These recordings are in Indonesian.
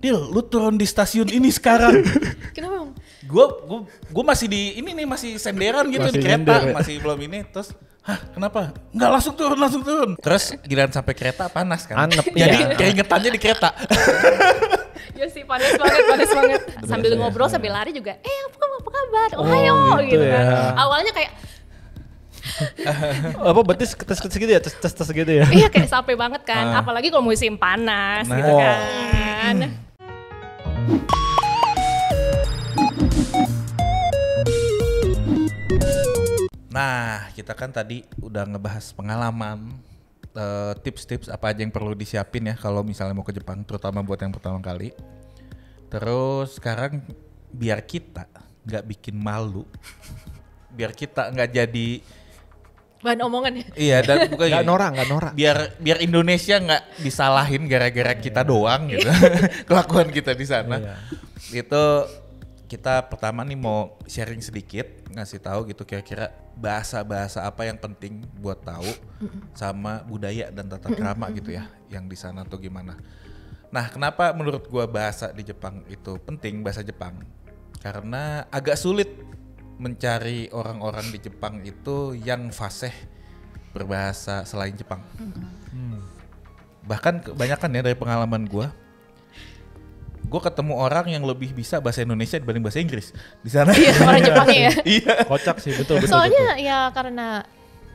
Dil, lu turun di stasiun ini sekarang. Kenapa Bang? Gue masih di ini nih, masih senderan gitu Masih di kereta, nyender, ya? masih belum ini. Terus, hah kenapa? Enggak, langsung turun. Terus giliran sampai kereta panas kan. Anep, Jadi iya. keringetannya di kereta. Ya sih panas banget. Sambil ngobrol sambil lari juga. Apa kabar? Ohayo gitu gitu ya. kan. Awalnya kayak Apa berarti tes gitu ya? Tes gitu ya? iya kayak sampai banget kan. Apalagi kalau musim panas gitu kan. Nah, kita kan tadi udah ngebahas pengalaman, tips-tips apa aja yang perlu disiapin ya kalau misalnya mau ke Jepang, terutama buat yang pertama kali. Terus sekarang biar kita nggak bikin malu, biar kita nggak jadi Bahan omongan ya. iya dan bukan Nggak gini, norak. biar Indonesia nggak disalahin gara-gara kita doang gitu kelakuan kita di sana. Iya. Itu kita pertama nih mau sharing sedikit, ngasih tahu gitu kira-kira bahasa-bahasa apa yang penting buat tahu sama budaya dan tata krama gitu ya yang di sana tuh gimana. Nah, kenapa menurut gua bahasa di Jepang itu penting, bahasa Jepang? Karena agak sulit mencari orang-orang di Jepang itu yang fasih berbahasa selain Jepang. Bahkan kebanyakan ya dari pengalaman gue ketemu orang yang lebih bisa bahasa Indonesia dibanding bahasa Inggris di sana. Iya orang Jepangnya ya. Iya. Kocak sih, betul. Soalnya ya karena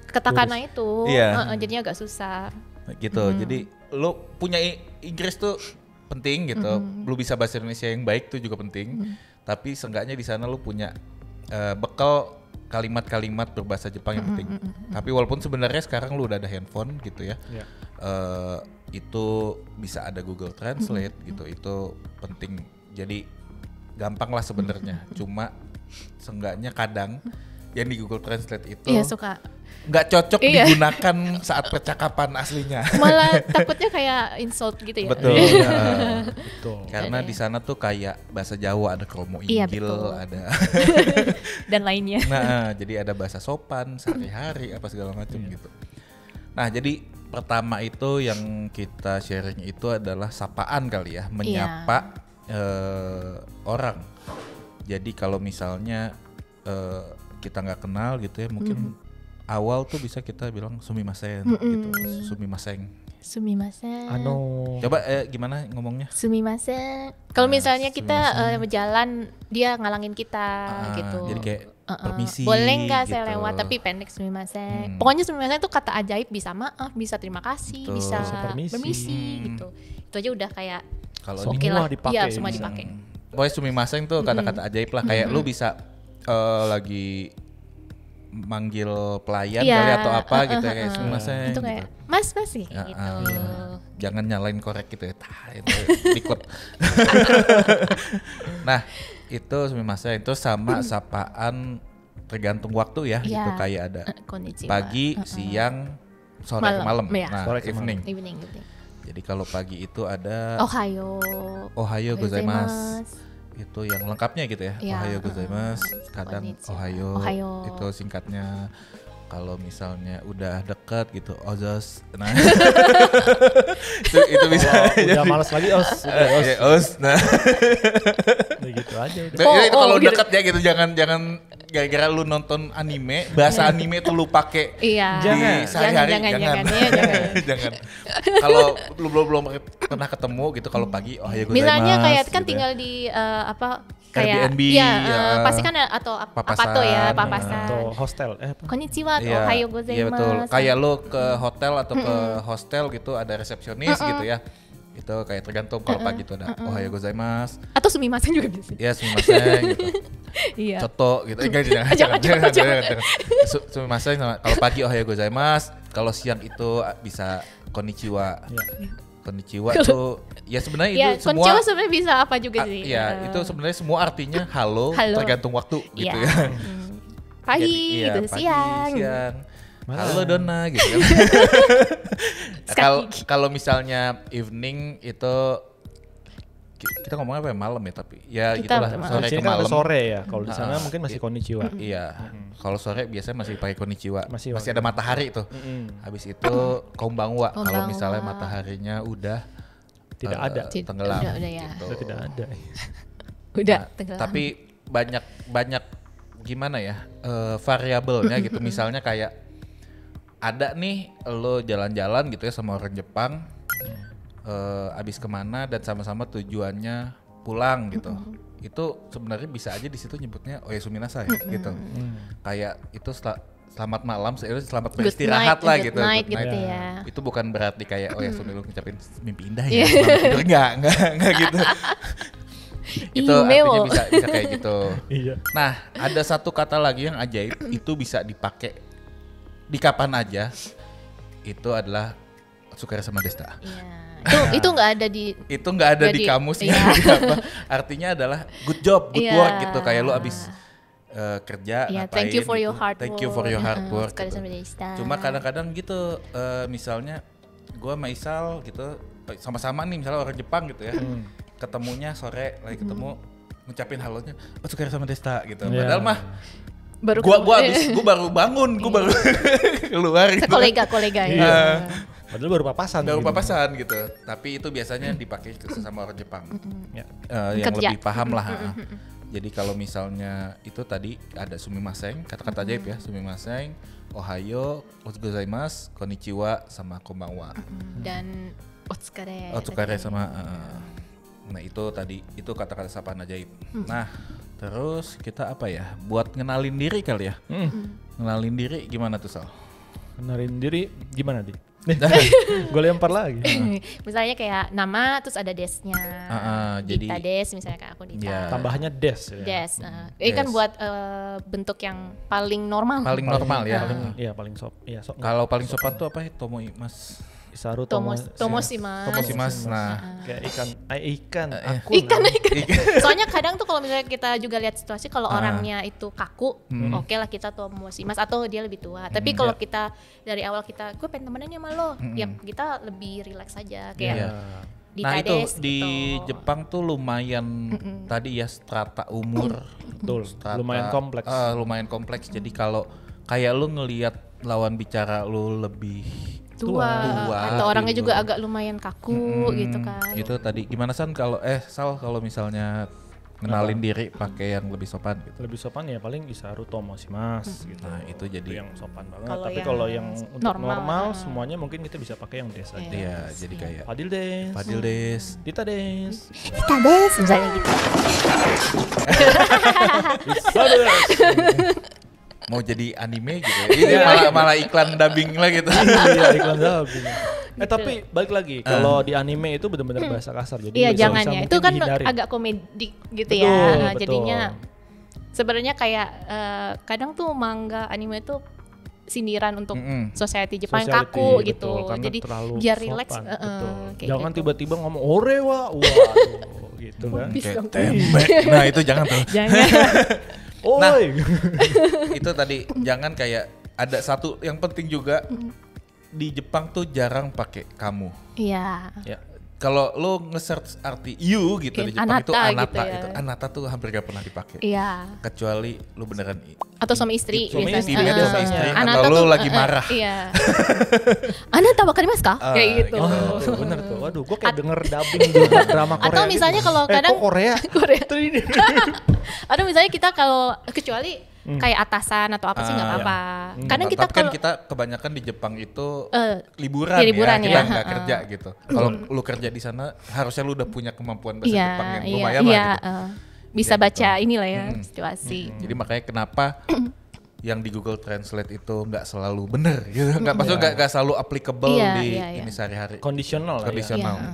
katakana itu Iya. jadinya agak susah. Gitu. Jadi lo punya Inggris tuh penting gitu. Lo bisa bahasa Indonesia yang baik tuh juga penting. Tapi seenggaknya di sana lo punya bekal kalimat-kalimat berbahasa Jepang yang penting. Tapi walaupun sebenarnya sekarang lu udah ada handphone gitu ya, Iya. itu bisa ada Google Translate gitu, itu penting. Jadi gampang lah sebenarnya. Cuma seenggaknya kadang yang di Google Translate itu Iya suka. nggak cocok Iya. digunakan saat percakapan aslinya. Malah takutnya kayak insult gitu ya. Betul. Betul. Karena di sana tuh kayak bahasa Jawa ada kromo Iya, inggil, betul. ada Dan lainnya. nah, jadi ada bahasa sopan sehari-hari apa segala macam gitu. Nah, jadi pertama itu yang kita sharing itu adalah sapaan kali ya, menyapa orang. Jadi kalau misalnya kita nggak kenal gitu ya, mungkin awal tuh bisa kita bilang sumimasen gitu, sumimasen. Coba gimana ngomongnya? Sumimasen. Kalau misalnya kita berjalan dia ngalangin kita gitu. Jadi kayak permisi. Boleh nggak saya gitu. lewat tapi pendek sumimasen. Pokoknya sumimasen itu kata ajaib, bisa maaf, bisa terima kasih, Betul. bisa Bisa permisi. gitu. Itu aja udah kayak Kalau oke semua lah. dipakai Iya, semua bisa. dipakai. pokoknya sumimasen tuh kata-kata ajaib lah, kayak lu bisa lagi manggil pelayan Iya, kali atau apa gitu ya, kayak sumimasen Itu gitu. kayak mas sih Ya, gitu. iya. Jangan nyalain korek gitu ya. Itu ikut. Nah, itu sumimasen itu sama sapaan tergantung waktu ya, Iya. itu kayak ada Konnichiwa. pagi, siang, sore ke malam. Iya. Nah, Sore ke evening. Evening. Jadi kalau pagi itu ada Ohayo gozaimasu. Itu yang lengkapnya gitu ya. Iya, Ohayo gozaimasu. Kadang konnichiwa. Ohayo. Itu singkatnya. Kalau misalnya udah deket gitu, ozos. Nah, itu bisa. Udah malas lagi, os. Ya, os. Nah, Udah gitu aja. Udah. ya itu kalau gitu. deket ya gitu, jangan gara-gara lu nonton anime, bahasa anime tuh lu pakai Iya. di Jangan. sehari-hari. Jangan. Iya, jangan. Jangan. Kalau lu belum pernah ketemu gitu, kalau pagi Ohayo gozaimasu. Misalnya kayak kan gitu ya. tinggal di kayak Airbnb, iya, ya. pasti kan atau Papasan. apa tuh ya, Atau papasan. hostel. Apa? Konnichiwa, Iya, ohayo iya gozaimasu. betul. Kayak lu ke hotel atau ke hostel gitu ada resepsionis gitu ya. Itu kayak tergantung, kalau pagi itu ada ohayo gozaimasu. Atau sumimasen juga bisa. Ya sumimasen gitu. Iya. Coto gitu. Enggak, jangan. Sumimasen sama kalau pagi ohayo gozaimasu, kalau siang itu bisa konnichiwa. Iya. Konnichiwa tuh ya sebenarnya Iya, itu semua konnichiwa sebenarnya bisa apa juga sih. Iya, itu sebenarnya semua artinya halo, Halo. tergantung waktu gitu Iya. ya. Pagi Jadi, iya, gitu, pagi, siang. Malam. Halo Donna gitu kan. Kalau misalnya evening itu kita ngomongnya apa ya, malam ya, tapi ya Kita gitulah malam. sore Di ke sini kan ada malam. sore ya. Kalau di sana Ah, mungkin masih konnichiwa. Iya. Kalau sore biasanya masih pakai konnichiwa. Masih Masih ada matahari tuh. Habis itu konbanwa kalau Konbanwa. misalnya mataharinya udah tidak ada. tenggelam. Udah ya. gitu. Sudah tidak ada. Udah Nah, tenggelam. tapi banyak gimana ya variabelnya gitu. Misalnya kayak ada nih lo jalan-jalan gitu ya sama orang Jepang, abis kemana dan sama-sama tujuannya pulang gitu. Itu sebenarnya bisa aja di situ nyebutnya oyasumi nasai gitu. Kayak itu selamat malam, selamat Good beristirahat night, lah good gitu. night Good gitu night. ya. Itu bukan berarti kayak oyasumi lu ngucapin mimpi indah ya. Selamat tidur enggak gitu. Itu artinya bisa kayak gitu. Iya. Nah, ada satu kata lagi yang ajaib, itu bisa dipakai di kapan aja. Itu adalah Otsukare sama Desta. Iya. Itu nggak ada di. Itu nggak ada di Jadi, kamusnya. iya. Apa. Artinya adalah good job, good Iya. work gitu. Kayak lu abis kerja Iya, ngapain thank you for gitu. your hard work. Thank you for your hard work. Otsukare Gitu. sama deshita. Cuma kadang-kadang gitu, misalnya gue sama Isal gitu, sama-sama nih misalnya orang Jepang gitu ya, ketemunya sore lagi ketemu, ngucapin halonya, Otsukare sama Desta gitu. Iya. Padahal mah baru gue baru bangun, gue baru keluar gitu. kolega ya. Padahal baru papasan. Baru gitu. papasan gitu. Tapi itu biasanya dipakai sesama orang Jepang. Ya. Yang Kerja. lebih paham lah. Jadi kalau misalnya itu tadi ada sumimasen, kata-kata ajaib ya, sumimasen, ohayo, gozaimasu, konnichiwa, sama konbanwa. Dan Otsukare. Otsukare sama nah itu tadi itu kata-kata sapaan ajaib. Nah, terus kita apa ya? Buat ngenalin diri kali ya. Ngenalin diri gimana tuh, Sal? Kenalin diri gimana, Di? Gue lempar lagi. Misalnya kayak nama terus ada desnya. Jadi Dita des misalnya kayak aku Dita. Iya. Tambahannya des. Ya. Des. Ini kan Des. buat bentuk yang paling normal. paling normal ya. Iya paling sop. Iya sop. Kalau paling sopan tuh apa ya? Tomoimas. Isaru Tomosimas. Tomosimas. Nah, kayak ikan. Ikan. Soalnya kadang tuh kalau misalnya kita juga lihat situasi kalau orangnya itu kaku, oke lah kita tomosimas atau dia lebih tua. Tapi kalau kita dari awal kita gue pengen temenannya sama lo, ya kita lebih relax aja kayak Iya. di Nah itu Kades di gitu. Jepang tuh lumayan tadi ya strata umur, Betul. Lumayan kompleks. lumayan kompleks. Jadi kalau kayak lu ngelihat lawan bicara lu lebih tua atau orangnya gitu. juga agak lumayan kaku gitu kan. Gitu tadi gimana San kalau Sal kalau misalnya ngenalin diri pakai yang lebih sopan gitu. Lebih sopan ya paling Isaru Tomosimas gitu. Nah itu Itu jadi yang sopan banget. Kalau Tapi yang kalau yang untuk normal, normal semuanya mungkin kita bisa pakai yang des aja. iya jadi kayak Fadil des. Fadil des. Dita des. Kita des misalnya gitu. Bisa des. Mau jadi anime gitu ya. Ini malah iklan dubbing lah gitu. Iya iklan dubbing. Tapi balik lagi kalau di anime itu benar-benar bahasa kasar jadi Iya sebisa jangan ya. mungkin Itu kan dihindari. agak komedi gitu Betul, ya. betul. Jadinya sebenarnya kayak kadang tuh manga anime itu sindiran untuk society Jepang yang Society, kaku betul, gitu. karena Jadi terlalu biar sopan, relax. betul. Kayak Jangan gitu. tiba-tiba ngomong orewa, waduh gitu kan. Kayak tembak. Nah itu jangan tuh. Jangan. Nah. Oi. Itu tadi jangan kayak ada satu yang penting juga di Jepang tuh jarang pakai kamu. Iya. Ya. Kalau lo nge-search arti you gitu di Jepang itu Anata anata gitu ya. itu anata tuh hampir gak pernah dipakai. Iya. Kecuali lu beneran Atau suami istri Suami biasanya. istri, beda sama biasanya. istri Anata atau lu tuh, lagi marah. Iya. Anata wakarimasu ka? Kayak gitu. Oh, tuh bener tuh. Waduh, gua kayak denger dubbing drama Korea. Atau misalnya kalau kadang kok Korea. Korea. Tuh ini. Atau misalnya kita kalau kecuali kayak atasan atau apa sih nggak apa-apa. Kadang kita Tapi kan kalau kita kebanyakan di Jepang itu ya, liburan, liburan ya, kita ya, nggak kerja gitu. Kalau lu kerja di sana harusnya lu udah punya kemampuan bahasa iya Jepang yang iya lumayan iya lah gitu. bisa Kayak baca inilah ya situasi. Jadi makanya kenapa yang di Google Translate itu nggak selalu bener gitu. Maksudnya nggak selalu applicable Iya, di iya, iya. ini sehari-hari. Kondisional lah ya. Kondisional. Iya,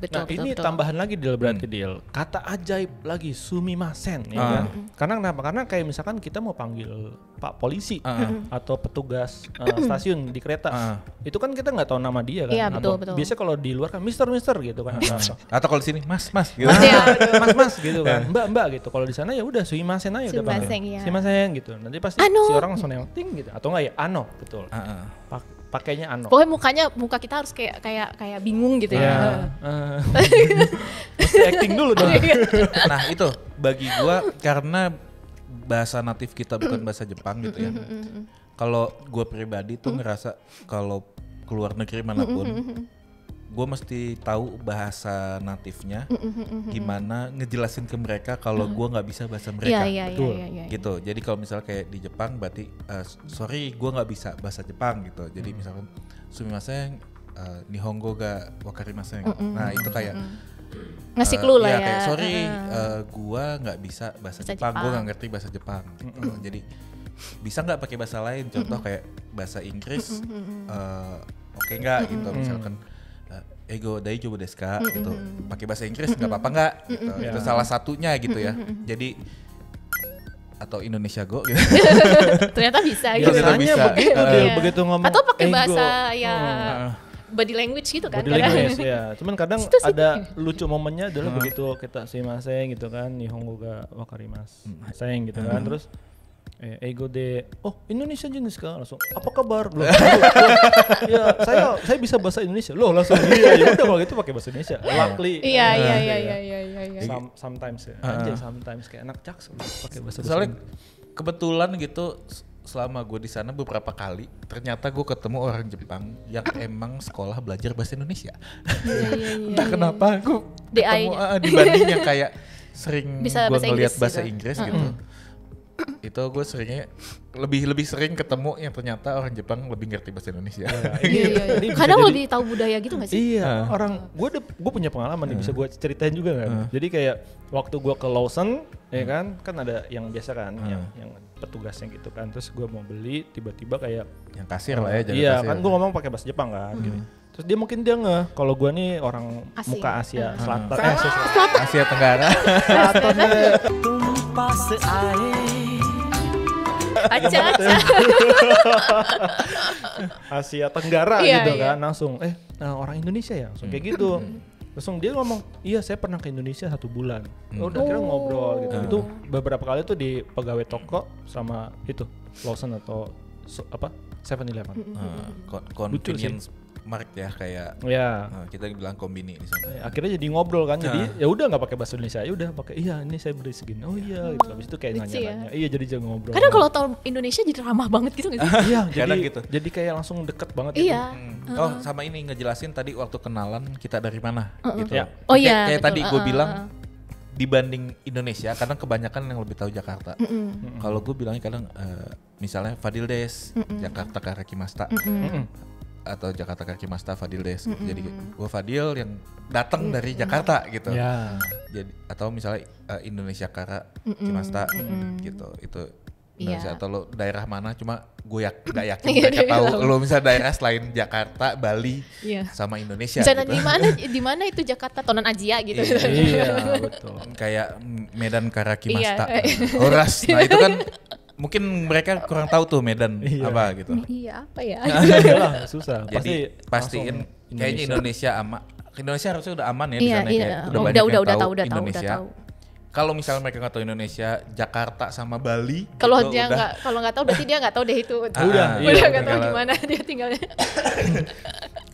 betul, Nah betul, ini betul. tambahan lagi Dil berarti Dil. Kata ajaib lagi sumimasen ya kan. Karena kenapa? Karena kayak misalkan kita mau panggil Pak Polisi atau petugas stasiun di kereta. Itu kan kita nggak tahu nama dia kan. Iya, betul, Atau betul. biasanya kalau di luar kan Mister gitu kan. Atau kalau di sini Mas gitu. Iya, Mas gitu kan. Mbak gitu. Kalau di sana ya udah sumimasen aja udah panggil. Sumimasen, iya. Sumimasen gitu. Nanti pasti Ano. si orang langsung ting gitu. Atau enggak ya ano betul. Pakainya ano. Pokoknya muka kita harus kayak bingung gitu ya. Mesti acting dulu dong. Nah itu bagi gua karena bahasa natif kita bukan bahasa Jepang gitu ya. Kalau gua pribadi tuh ngerasa kalau keluar negeri manapun gue mesti tahu bahasa natifnya, gimana ngejelasin ke mereka kalau gue nggak bisa bahasa mereka. Gitu. Jadi kalau misalnya kayak di Jepang berarti sorry gue nggak bisa bahasa Jepang gitu. Jadi misalkan sumimasen, nihongo ga wakarimasen. Nah itu kayak ngasih clue lah ya. Kayak sorry gue nggak bisa bahasa Jepang, gue nggak ngerti bahasa Jepang. Gitu. Jadi bisa nggak pakai bahasa lain? Contoh kayak bahasa Inggris, oke nggak gitu misalkan. Ego daijoubu desu ka gitu. Pakai bahasa Inggris enggak apa-apa enggak gitu. Itu salah satunya gitu ya. Jadi atau Indonesia Go gitu. Ternyata bisa gitu. Biasanya begitu begitu ngomong. Atau pakai bahasa ya body language gitu kan. Body language ya. Cuman kadang ada lucu momennya adalah begitu kita sumimasen gitu kan, nihongo ga wakarimasen gitu kan. Terus ego de, Indonesia jenis kan, langsung apa kabar? Belum. Ya saya bisa bahasa Indonesia. Loh langsung ya udah kalau gitu pakai bahasa Indonesia. Luckily. Iya. Sometimes ya. Aja sometimes kayak anak Jaksel pakai bahasa Indonesia. Soalnya kebetulan gitu selama gue di sana beberapa kali ternyata gue ketemu orang Jepang yang emang sekolah belajar bahasa Indonesia. Entah kenapa gue ketemu dibanding yang kayak sering gue ngeliat bahasa Inggris gitu. Itu gue seringnya lebih sering ketemu yang ternyata orang Jepang lebih ngerti bahasa Indonesia. Iya. Kadang lebih tahu budaya gitu nggak sih? Iya. Orang gue punya pengalaman nih bisa gue ceritain juga kan. Jadi kayak waktu gue ke Lawson ya kan ada yang biasa kan yang petugasnya gitu kan. Terus gue mau beli tiba-tiba kayak yang kasir lah ya. Iya kasir. Kan gue ngomong pakai bahasa Jepang kan. Gitu. Terus dia mungkin ngeh kalau gue nih orang muka Asia Selatan. Asia Tenggara. Tumpah seair. Acak. Asia Tenggara gitu kan langsung orang Indonesia ya langsung kayak gitu. Langsung dia ngomong iya saya pernah ke Indonesia 1 bulan. Udah kira ngobrol gitu. Itu beberapa kali tuh di pegawai toko sama itu Lawson atau 7-Eleven. Convenience Mart ya kayak kita bilang kombini di sana. Akhirnya jadi ngobrol kan. Jadi ya udah enggak pakai bahasa Indonesia. Ya udah pakai ini saya beri segini. Oh iya gitu. Habis itu kayak nanya-nanya. Iya jadi jangan ngobrol. Kadang kalau tahu Indonesia jadi ramah banget gitu enggak sih? Iya, kadang gitu. Jadi kayak langsung deket banget iya. gitu. Oh, sama ini ngejelasin tadi waktu kenalan kita dari mana gitu. Ya. Oh iya. Kayak tadi gue bilang dibanding Indonesia kadang kebanyakan yang lebih tahu Jakarta. Kalau gue bilangnya kadang misalnya Fadil Des, Jakarta Karakimasta. Atau Jakarta Karakimasta Fadil Des. Jadi gue Fadil yang datang dari Jakarta gitu. Jadi atau misalnya Indonesia Karakimasta gitu. Itu Indonesia atau lo daerah mana cuma gue gak yakin mereka tahu lo misalnya daerah selain Jakarta, Bali sama Indonesia misalnya gitu. di mana itu Jakarta Tonan Asia gitu. Iya betul. Kayak Medan Karakimasta. Horas. Nah itu kan mungkin mereka kurang tahu tuh Medan apa gitu. Iya apa ya? Susah. Jadi pastiin kayaknya Indonesia Indonesia harusnya udah aman ya di sana kayak udah banyak yang tahu Indonesia. Kalau misalnya mereka nggak tahu Indonesia, Jakarta sama Bali. Kalau dia nggak tahu berarti dia nggak tahu deh itu. Udah nggak tahu gimana dia tinggalnya.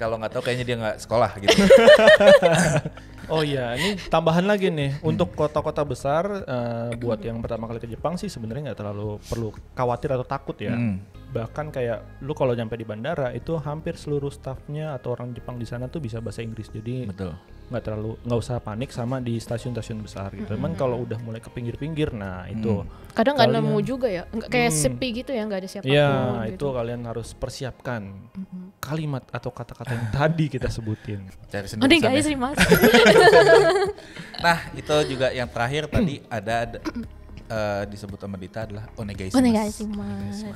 Kalau nggak tahu kayaknya dia nggak sekolah gitu. Oh iya, ini tambahan lagi nih untuk kota-kota besar buat yang pertama kali ke Jepang sih sebenarnya nggak terlalu perlu khawatir atau takut ya. Bahkan kayak lu kalau nyampe di bandara itu hampir seluruh staffnya atau orang Jepang di sana tuh bisa bahasa Inggris. Jadi nggak usah panik sama di stasiun-stasiun besar gitu. Cuman kalau udah mulai ke pinggir-pinggir, nah itu kadang nggak nemu juga ya, kayak sepi gitu ya, nggak ada siapapun. Iya gitu. Itu kalian harus persiapkan kalimat atau kata-kata yang tadi kita sebutin. Cari sendiri. Guys sih mas. Nah itu juga yang terakhir tadi ada disebut sama Dita adalah onegaishimasu. Onegaishimasu.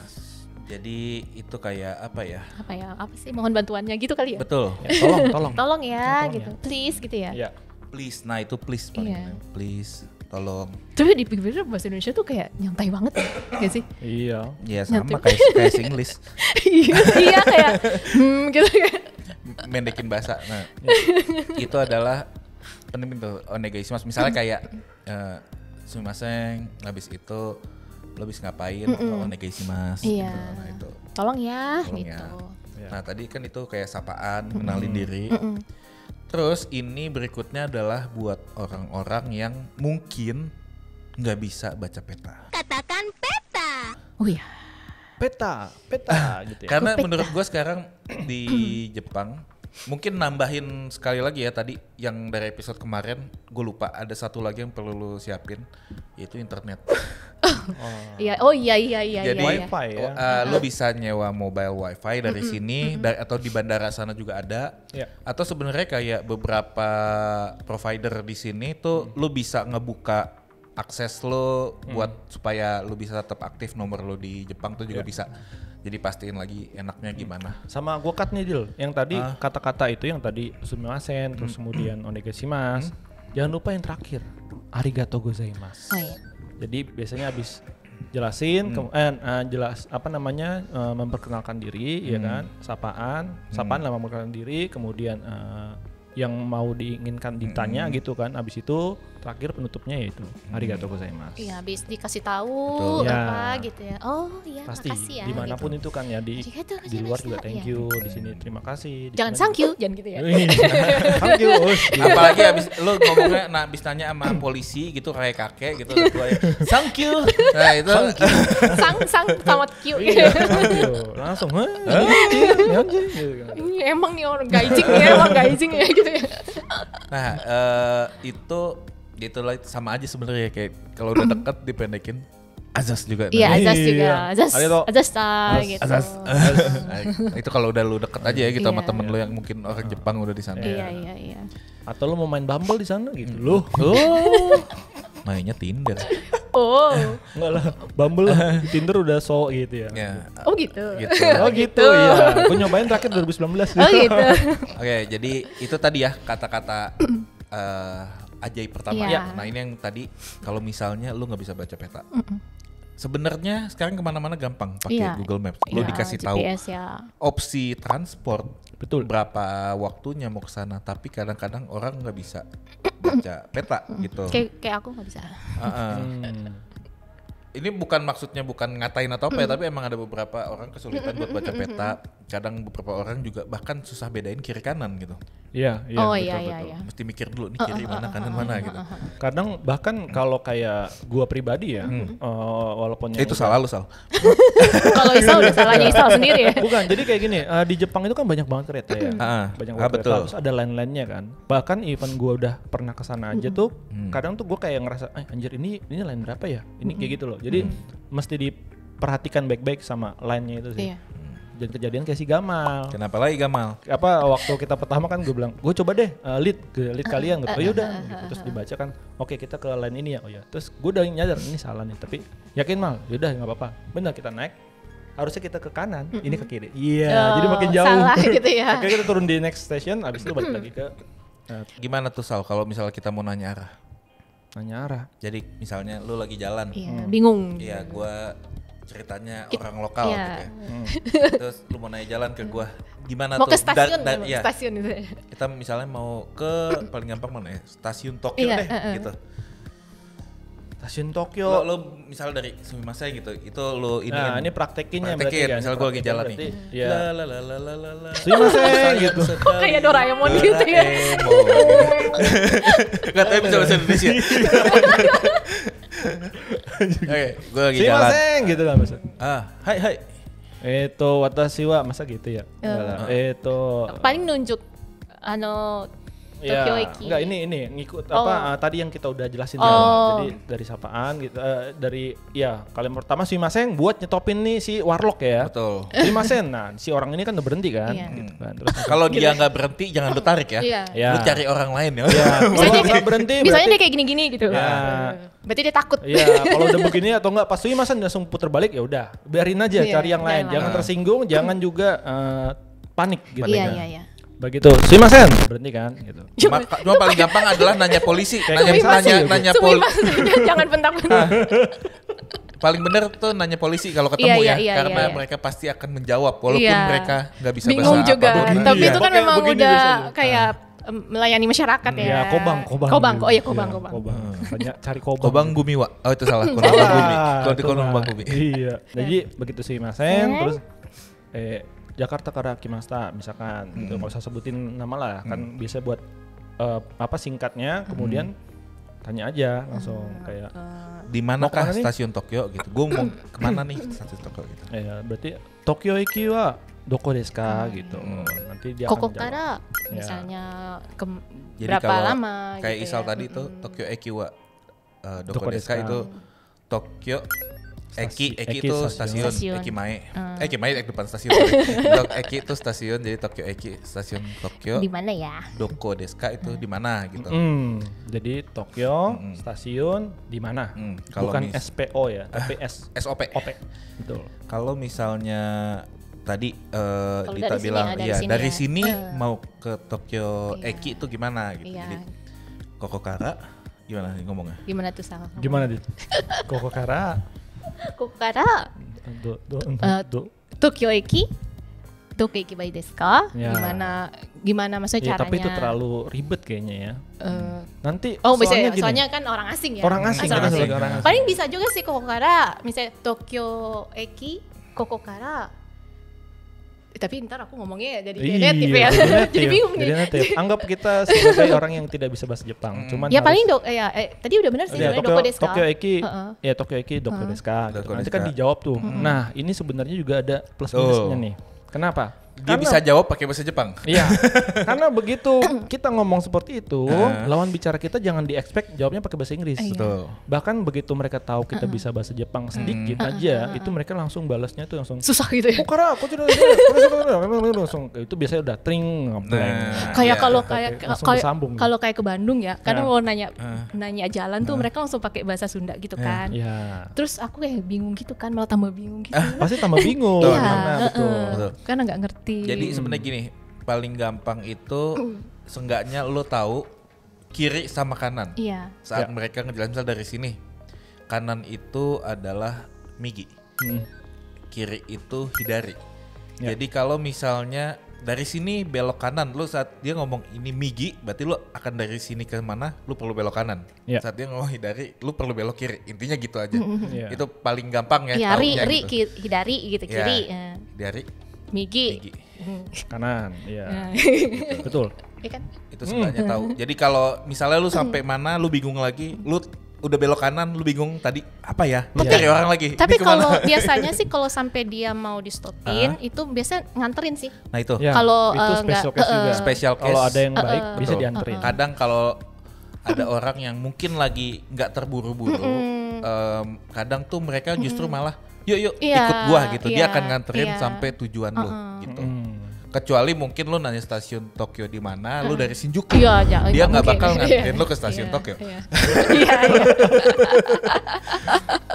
Jadi itu kayak apa ya? Apa sih? Mohon bantuannya gitu kali ya? Betul. Ya, tolong. Tolong ya gitu. Please gitu ya. Ya. Please. Nah itu please paling. Please. Tolong. Tapi dipikir-pikir bahasa Indonesia tuh kayak nyantai banget ya, gak sih? Iya. Iya sama kayak Singlish. Iya kayak gitu kan. Mendekin bahasa. Nah itu adalah penting tuh onegaishimasu. Misalnya kayak sumimasen, habis itu lo bisa ngapain? Onegaishimasu. Iya. Gitu. Nah itu. Tolong ya. Tolong gitu. Ya. Nah tadi kan itu kayak sapaan, kenalin diri. Terus ini berikutnya adalah buat orang-orang yang mungkin nggak bisa baca peta. Katakan peta. Oh iya. Peta gitu ya. Karena menurut gue sekarang di Jepang Mungkin nambahin sekali lagi ya tadi yang dari episode kemarin, gue lupa ada satu lagi yang perlu lu siapin, yaitu internet. Iya, iya. Jadi Wi-Fi ya. lu bisa nyewa mobile wifi dari sini atau di bandara sana juga ada. Ya. Atau sebenarnya kayak beberapa provider di sini tuh lu bisa ngebuka akses lu buat supaya lu bisa tetap aktif nomor lu di Jepang tuh juga bisa. Jadi pastiin lagi enaknya gimana. Sama gua cut nih Dil, yang tadi kata-kata itu yang tadi sumimasen, terus kemudian onegaishimasu. Jangan lupa yang terakhir, arigatou gozaimasu. Oh iya. Jadi biasanya habis jelasin, jelas apa namanya memperkenalkan diri, ya kan, sapaan lah memperkenalkan diri, kemudian yang mau diinginkan ditanya gitu kan, habis itu terakhir penutupnya yaitu arigatou gozaimasu. Iya, habis dikasih tahu Betul. apa gitu ya. Oh iya, Pasti makasih ya. dimanapun gitu. itu kan ya di luar juga thank you, di sini terima kasih. Di Jangan sana thank you, jangan gitu ya. thank you. Apalagi abis lu ngomongnya, abis nanya sama polisi gitu kayak kakek gitu, udah tua ya. Thank you. Nah itu. sang sama Q. Iya, thank you. Langsung, Emang nih orang gaijing ya, emang gaijing ya gitu ya. Nah itu itulah sama aja sebenarnya kayak kalau udah deket dipendekin azas juga. Iya, azas juga. Arigatou. Azas gitu. Azas. Nah, itu kalau udah lu deket aja ya gitu sama temen lu yang mungkin orang Jepang udah di sana. Iya. Atau lu mau main Bumble di sana gitu loh. Mainnya Tinder. Oh. Enggak lah, Bumble Tinder udah so gitu ya. Ya. Oh gitu. Gitu. Oh gitu ya. Gue nyobain terakhir 2019. Oh gitu. Oke, jadi itu tadi ya kata-kata ajaib pertama. Iya. Nah ini yang tadi kalau misalnya lu nggak bisa baca peta. Sebenarnya sekarang kemana-mana gampang pakai Iya. Google Maps. Lu Iya, dikasih tahu GPS ya. opsi transport, Betul. berapa waktunya mau ke sana. Tapi kadang-kadang orang nggak bisa baca peta gitu. Kayak aku nggak bisa. Ini bukan maksudnya bukan ngatain atau apa ya, tapi emang ada beberapa orang kesulitan buat baca peta. Kadang beberapa orang juga bahkan susah bedain kiri kanan gitu. Iya, iya. Oh betul, iya betul. iya iya. Mesti mikir dulu nih kiri mana kanan mana gitu. Kadang bahkan kalau kayak gua pribadi ya, walaupun yang Itu udah- salah lu Sal. Kalau Isal udah salahnya Isal sendiri ya. Bukan, jadi kayak gini, di Jepang itu kan banyak banget kereta ya. Banyak banget betul. kereta, terus ada line-line-nya kan. Bahkan even gua udah pernah kesana aja tuh, kadang tuh gua kayak ngerasa, anjir ini line berapa ya? Ini kayak gitu loh. Jadi mesti diperhatikan baik-baik sama line-nya itu sih. Iya. Dan kejadian kayak si Gamal. Kenapa lagi Gamal? Apa waktu kita pertama kan gue bilang, gue coba deh lead kalian gitu. Oh yaudah, gitu. Terus dibaca kan, oke kita ke line ini ya. Oh ya, terus gue udah nyadar ini salah nih. Tapi yakin Mal, yaudah nggak apa-apa. Benar kita naik, harusnya kita ke kanan, ini ke kiri. Iya, jadi makin jauh. Salah gitu ya. Akhirnya kita turun di next station, abis itu balik lagi ke Gimana tuh Sal kalau misalnya kita mau nanya arah? nanya arah. Jadi misalnya lu lagi jalan. Iya, bingung. Iya, gua ceritanya orang lokal iya. gitu ya. Terus lu mau naik jalan ke gua. Gimana Mau tuh? ke stasiun, Iya. stasiun itu. Kita misalnya mau ke paling gampang mana ya? Stasiun Tokyo Iya, deh gitu. Stasiun Tokyo. Lo misalnya dari Sumimasen gitu, itu lo ini Nah, ini praktekinnya praktekin, berarti kan. misalnya gue lagi jalan nih. Iya. La. Sumimasen gitu. Kok kayak Doraemon gitu ya? Katanya bisa bahasa Indonesia. Oke, gue lagi jalan. Sumimasen gitu kan masa. Hai. Itu watashi wa masa gitu ya. Enggak lah. Itu Paling nunjuk Tokyo Eki. Enggak ini ngikut Oh. tadi yang kita udah jelasin Oh. ya. Jadi dari sapaan gitu dari ya kalian pertama Sumimasen buat nyetopin nih si Warlock ya. Betul. Sumimasen. Nah, si orang ini kan udah berhenti kan Iya. gitu kan. Terus Kalau dia nggak berhenti, jangan lu tarik ya. Iya. Ya. Lu cari orang lain ya. ya, Misalnya kalau dia- nggak berhenti Misalnya berarti dia kayak gini-gini gitu. Ya. Berarti dia takut. Iya, kalau udah begini atau enggak pas Sumimasen langsung puter balik ya udah, biarin aja Iya, cari yang lain. jangan. Jangan tersinggung, jangan juga panik gitu. Iya. Begitu. Sumimasen berhenti kan gitu. Cuma paling gampang adalah nanya polisi, Kayak nanya komunikasi nanya gitu. Jangan bentak-bentak. paling bener tuh nanya polisi kalau ketemu Iya, ya, iya, karena iya. mereka pasti akan menjawab walaupun Iya. mereka nggak bisa Bingung bahasa juga. apapun. Tapi Iya. itu kan Oke, memang begini udah biasanya. kayak melayani masyarakat ya. Ya, kobang. Oh iya, kobang. Banyak cari kobang. Kobang Gumiwa. Oh itu salah. Kono Salah. Bumi. Kalau di Itu Kono mah. Bang Gumi. Iya. Jadi begitu Sumimasen terus Jakarta Karakimasta misalkan gitu. Enggak usah sebutin nama lah, kan biasa buat singkatnya kemudian tanya aja langsung kayak Di Mau manakah kemana nih? stasiun Tokyo gitu? Gue mau kemana nih stasiun Tokyo gitu? ya berarti Tokyo iki wa Doko desu ka gitu. Nanti dia akan jawab. Kokokara misalnya Jadi berapa kalau lama kayak gitu Isal ya. tadi tuh Tokyo Eki wa Doko Doko desu ka desu ka. itu Tokyo Eki Eki itu stasiun. stasiun, Eki Mae. Eki Mae depan stasiun. Eki itu stasiun, jadi Tokyo Eki stasiun Tokyo. Di mana ya? Doko desu ka itu di mana gitu. Jadi Tokyo stasiun di mana? Kalau Bukan SPO ya, tapi SOP. OP. Betul. Kalau misalnya tadi Dita dari sini bilang ya, ya dari ya. sini mau ke Tokyo Iya. Eki itu gimana gitu. Iya. Jadi Kokokara gimana nih ngomongnya? Gimana tuh Sal? Gimana Dit? Kokokara. Kokokara Do. Tokyo Eki Tokyo Eki bai desu ka? Ya. Gimana maksudnya Ya, caranya? tapi itu terlalu ribet kayaknya ya. Nanti bisa ya, gini, soalnya kan orang asing ya. orang asing Orang kan asing. sebagai orang asing. Paling bisa juga sih Kokokara, misalnya Tokyo Eki, Kokokara. Tapi ntar aku ngomongnya jadi negatif ya. Jadi bingung nih. Jadi negatif. Anggap kita sebagai orang yang tidak bisa bahasa Jepang. Cuman Ya harus- paling tadi udah benar sih Ya, sebenarnya Doko desu ka. Tokyo Eki, Heeh. ya Tokyo Eki, Doko desu ka. Gitu. Doko Nanti desu kan ka. dijawab tuh. Nah, ini sebenarnya juga ada plus minusnya nih. Kenapa? Dia bisa jawab pakai bahasa Jepang. Iya, karena begitu kita ngomong seperti itu, lawan bicara kita jangan di-expect jawabnya pakai bahasa Inggris. Betul. Bahkan begitu mereka tahu kita bisa bahasa Jepang sedikit aja, itu mereka langsung balasnya tuh langsung Susah gitu ya. Kokara, aku tidak langsung itu biasanya udah tring ngeblank. Kayak Iya. kalau Langsung bersambung. kalau kayak ke Bandung ya, kadang Ya. mau nanya jalan tuh mereka langsung pakai bahasa Sunda gitu kan. Iya. Terus aku kayak bingung gitu kan, malah tambah bingung gitu. Pasti tambah bingung. Iya, Karena betul. Betul. Karena nggak ngerti. Jadi sebenarnya gini, paling gampang itu seenggaknya lo tahu kiri sama kanan. Iya. Saat Ya. mereka ngejelasin misal dari sini, kanan itu adalah Migi, kiri itu Hidari. Ya. Jadi kalau misalnya dari sini belok kanan, lo saat dia ngomong ini Migi, berarti lo akan dari sini ke mana, lo perlu belok kanan. Ya. Saat dia ngomong Hidari, lo perlu belok kiri. Intinya gitu aja. Iya. Itu paling gampang ya. Iya, taunya ri gitu. Hidari gitu, Ya, kiri. Hidari, Migi. Migi. Kanan, iya. Betul. Iya kan? Itu sebenarnya tahu. Jadi kalau misalnya lu sampai mana, lu bingung lagi, lu udah belok kanan, lu bingung tadi apa ya? Lu cari orang lagi. Tapi ini kemana? kalau biasanya sih kalau sampai dia mau di stopin itu biasa nganterin sih. Nah itu Ya, Kalau, itu special nggak, case juga. special case. Kalau ada yang baik bisa Betul. dianterin. Kadang kalau ada orang yang mungkin lagi nggak terburu-buru, kadang tuh mereka justru malah yuk Iya, ikut gua gitu. Dia iya, akan nganterin iya. sampai tujuan lu gitu. Hmm. Kecuali mungkin lu nanya stasiun Tokyo di mana, lu dari Shinjuku. Iya, jangan. Dia nggak mungkin. bakal nganterin Iya, lu ke stasiun iya, Tokyo. Iya, iya.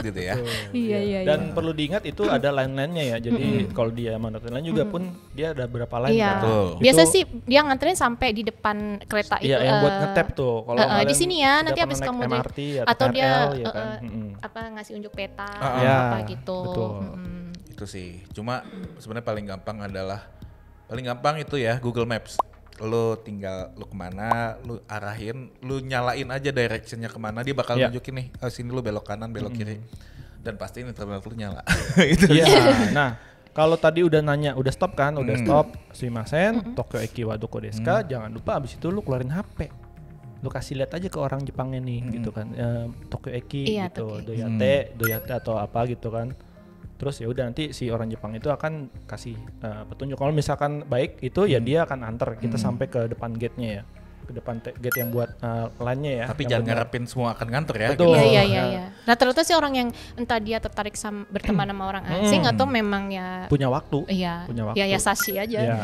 Gitu ya. Iya, iya. Dan perlu diingat itu ada line-line-nya ya. Jadi kalau dia mandarin line juga pun dia ada berapa line Iya. kan. Betul. Biasa Itu- sih dia nganterin sampai di depan kereta itu. Iya, yang buat ngetap tuh. Kalau di kalian sini ya, udah nanti pernah habis naik kamu MRT atau dia KRL, ya kan? apa ngasih unjuk peta Ya, apa gitu. betul. Itu sih. Cuma sebenarnya paling gampang itu ya Google Maps. Lu tinggal lu kemana, lu arahin, lu nyalain aja directionnya kemana, dia bakal Iya. nunjukin nih, sini lu belok kanan, belok kiri. Dan pasti internet lu nyala. Itu Iya. dia. Nah, kalau tadi udah nanya, udah stop kan? Udah stop. Sumimasen, Tokyo Eki wa Doko desu ka, jangan lupa abis itu lu keluarin HP. Lu kasih lihat aja ke orang Jepangnya nih gitu kan. Tokyo Eki Iya, gitu, Tokyo Doyate atau apa gitu kan. Terus ya udah nanti si orang Jepang itu akan kasih petunjuk. Kalau misalkan baik itu ya dia akan antar kita sampai ke depan gate-nya ya. Ke depan gate yang buat line-nya ya. Tapi yang jangan benar. ngarepin semua akan nganter ya. Betul. gitu. Iya, iya, ya. iya. Rata-rata sih orang yang entah dia tertarik berteman sama orang asing atau memang ya Punya waktu. iya, punya waktu. ya sashi aja. Ya.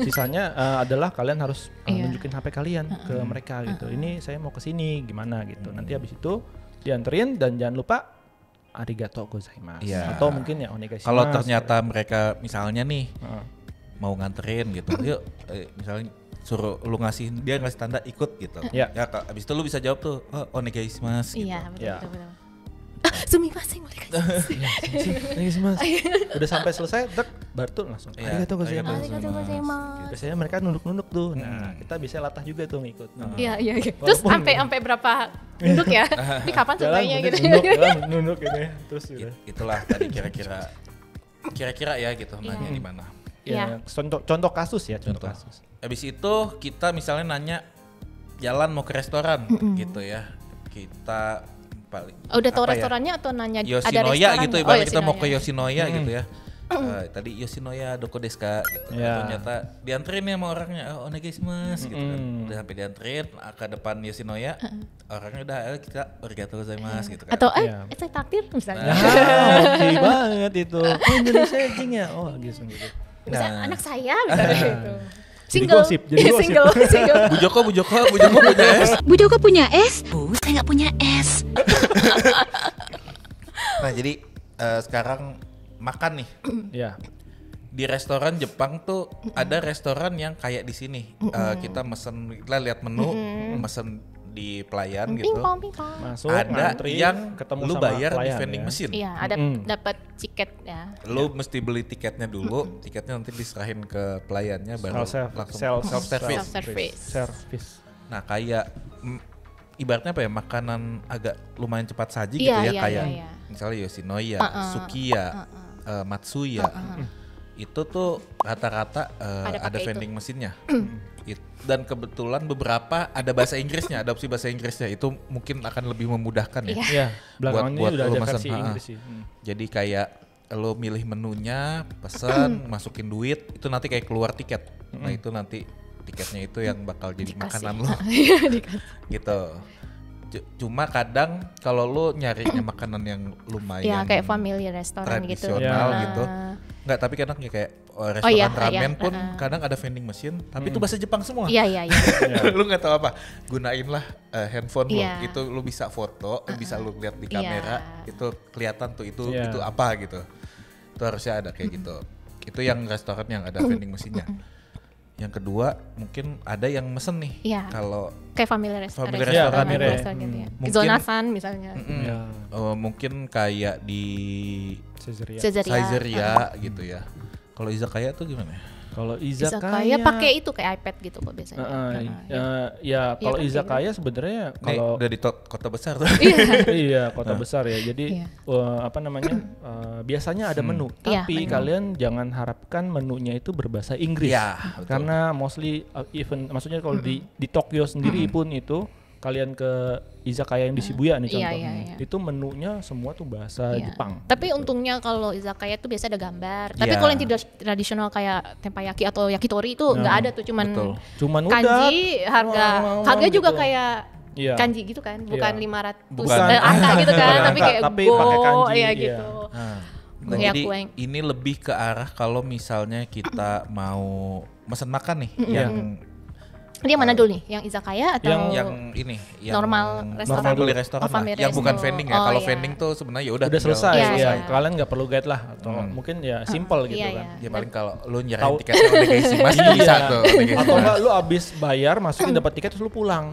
Sisanya adalah kalian harus Iya. nunjukin HP kalian ke mereka gitu. Ini saya mau ke sini gimana gitu. Nanti habis itu dianterin dan jangan lupa arigato gozaimasu. Iya. Atau mungkin ya onegaishimasu. Kalau ternyata mereka misalnya nih Heeh. mau nganterin gitu, yuk misalnya suruh lu dia ngasih tanda ikut gitu. Iya. Ya abis itu lu bisa jawab tuh, onegaishimasu gitu. Iya, betul, Iya. betul, betul. Sumimasen, Onegaishimasu. Udah sampai selesai, dek, baru tuh langsung Iya, arigato gozaimasu. Arigatou gozaimasu. Biasanya mereka nunduk-nunduk tuh. Nah, kita bisa latah juga tuh ngikut. Iya, iya, iya. Terus Walaupun- sampai berapa duduk ya? Ini kapan Jalan selesainya mungkin gitu? nunduk gitu ya. Terus udah. Itulah tadi kira-kira ya gitu nanya di mana. Iya. Ya, contoh kasus ya, contoh kasus. Habis itu kita misalnya nanya jalan mau ke restoran gitu ya. Kita paling Oh, udah tahu apa ya, restorannya atau nanya ada Yoshinoya restoran? gitu nggak? ibaratnya kita mau ke Yoshinoya. Yoshinoya gitu ya. tadi Yoshinoya Doko desu ka gitu. Yeah. Ternyata dianterin nih sama orangnya, oh onegaishimasu gitu kan. Udah sampai dianterin ke depan Yoshinoya, orangnya udah kita arigatou gozaimasu gitu kan. Atau Iya. saya takdir misalnya. Oke banget itu. Oh Indonesia anjing ya. Oh gitu. Misalnya anak saya misalnya gitu. Jadi gosip, jadi gosip. single. Bu Joko punya es. Bu Joko punya es? Bu, saya nggak punya es. Nah jadi sekarang makan nih. Ya. Di restoran Jepang tuh ada restoran yang kayak di sini. Kita lihat menu, mesen di pelayan gitu. Pingpong. Masuk Ada ngantri, yang ketemu lu sama bayar di pelayan, vending ya. mesin. Iya, ada dapat tiket ya. Lu mesti beli tiketnya dulu, tiketnya nanti diserahin ke pelayannya baru langsung self service. Service. Nah kayak ibaratnya apa ya, makanan agak lumayan cepat saji Iya, gitu ya, iya, kayak iya. misalnya Yoshinoya, Sukiya, Matsuya. Itu tuh rata-rata Ada ada pakai vending mesinnya. Dan kebetulan beberapa ada bahasa Inggrisnya, ada opsi bahasa Inggrisnya, itu mungkin akan lebih memudahkan ya. Iya, belakangan ini buat udah lo ada mesen, versi Inggris sih. Jadi kayak lo milih menunya, pesen, masukin duit, itu nanti kayak keluar tiket. Nah itu nanti tiketnya itu yang bakal jadi makanan lo. Iya, dikasih. Gitu. Cuma kadang kalau lo nyarinya makanan yang lumayan Ya kayak family restoran gitu. tradisional Ya. gitu. Enggak, tapi kadang kayak restoran iya, ramen iya, pun kadang ada vending machine, tapi itu bahasa Jepang semua. Iya. Lu nggak tahu apa, gunainlah handphone lu, Iya. itu lu bisa foto, bisa lu lihat di kamera, itu kelihatan tuh itu apa gitu. Itu harusnya ada kayak gitu. Itu yang restoran yang ada vending mesinnya. Yang kedua mungkin ada yang mesen nih. Iya. Kalau Kayak family restoran. Family restoran ya. restoran gitu ya. Mungkin- Zonasan misalnya. Ya. mungkin kayak di Caesarea. Saizeriya gitu ya. Kalau izakaya tuh gimana? Kalau Izakaya pakai itu kayak iPad gitu kok biasanya. Ya kalau kan, izakaya sebenarnya kalau Udah di kota besar tuh. iya kota besar ya. Jadi Iya. apa namanya? Biasanya ada menu, Iya, tapi menu. kalian jangan harapkan menunya itu berbahasa Inggris. Iya, betul. Karena mostly even maksudnya kalau di Tokyo sendiri pun itu kalian ke izakaya yang di Shibuya nih Iya, contoh. iya. Itu menunya semua tuh bahasa Iya. Jepang. Tapi untungnya kalau izakaya tuh biasa ada gambar. Tapi Iya. kalau yang tidak tradisional kayak tempayaki atau yakitori itu nggak ada tuh, cuman betul. Cuman kanji, harga juga gitu. kayak Iya. kanji gitu kan, bukan Iya. 500 Bukan. angka gitu kan, Bukan tapi angka, kayak tapi go, pakai kanji, ya iya. gitu. Nah, Ya, jadi kueng. ini lebih ke arah kalau misalnya kita mau mesen makan nih, yang Dia mana dulu nih? Yang izakaya atau yang ini, yang normal restoran? family restoran Oh, lah, family yang bukan resto. vending ya. Oh, Kalau iya. vending tuh sebenarnya ya Udah tinggal selesai Iya, ya. iya. Kalian nggak perlu guide lah atau mungkin ya simple gitu Iya, kan. iya. Ya paling kalau lu nyerahin Tahu- tiketnya udah kayak si Mas bisa tuh. Atau enggak lu abis bayar masukin dapat tiket terus lu pulang.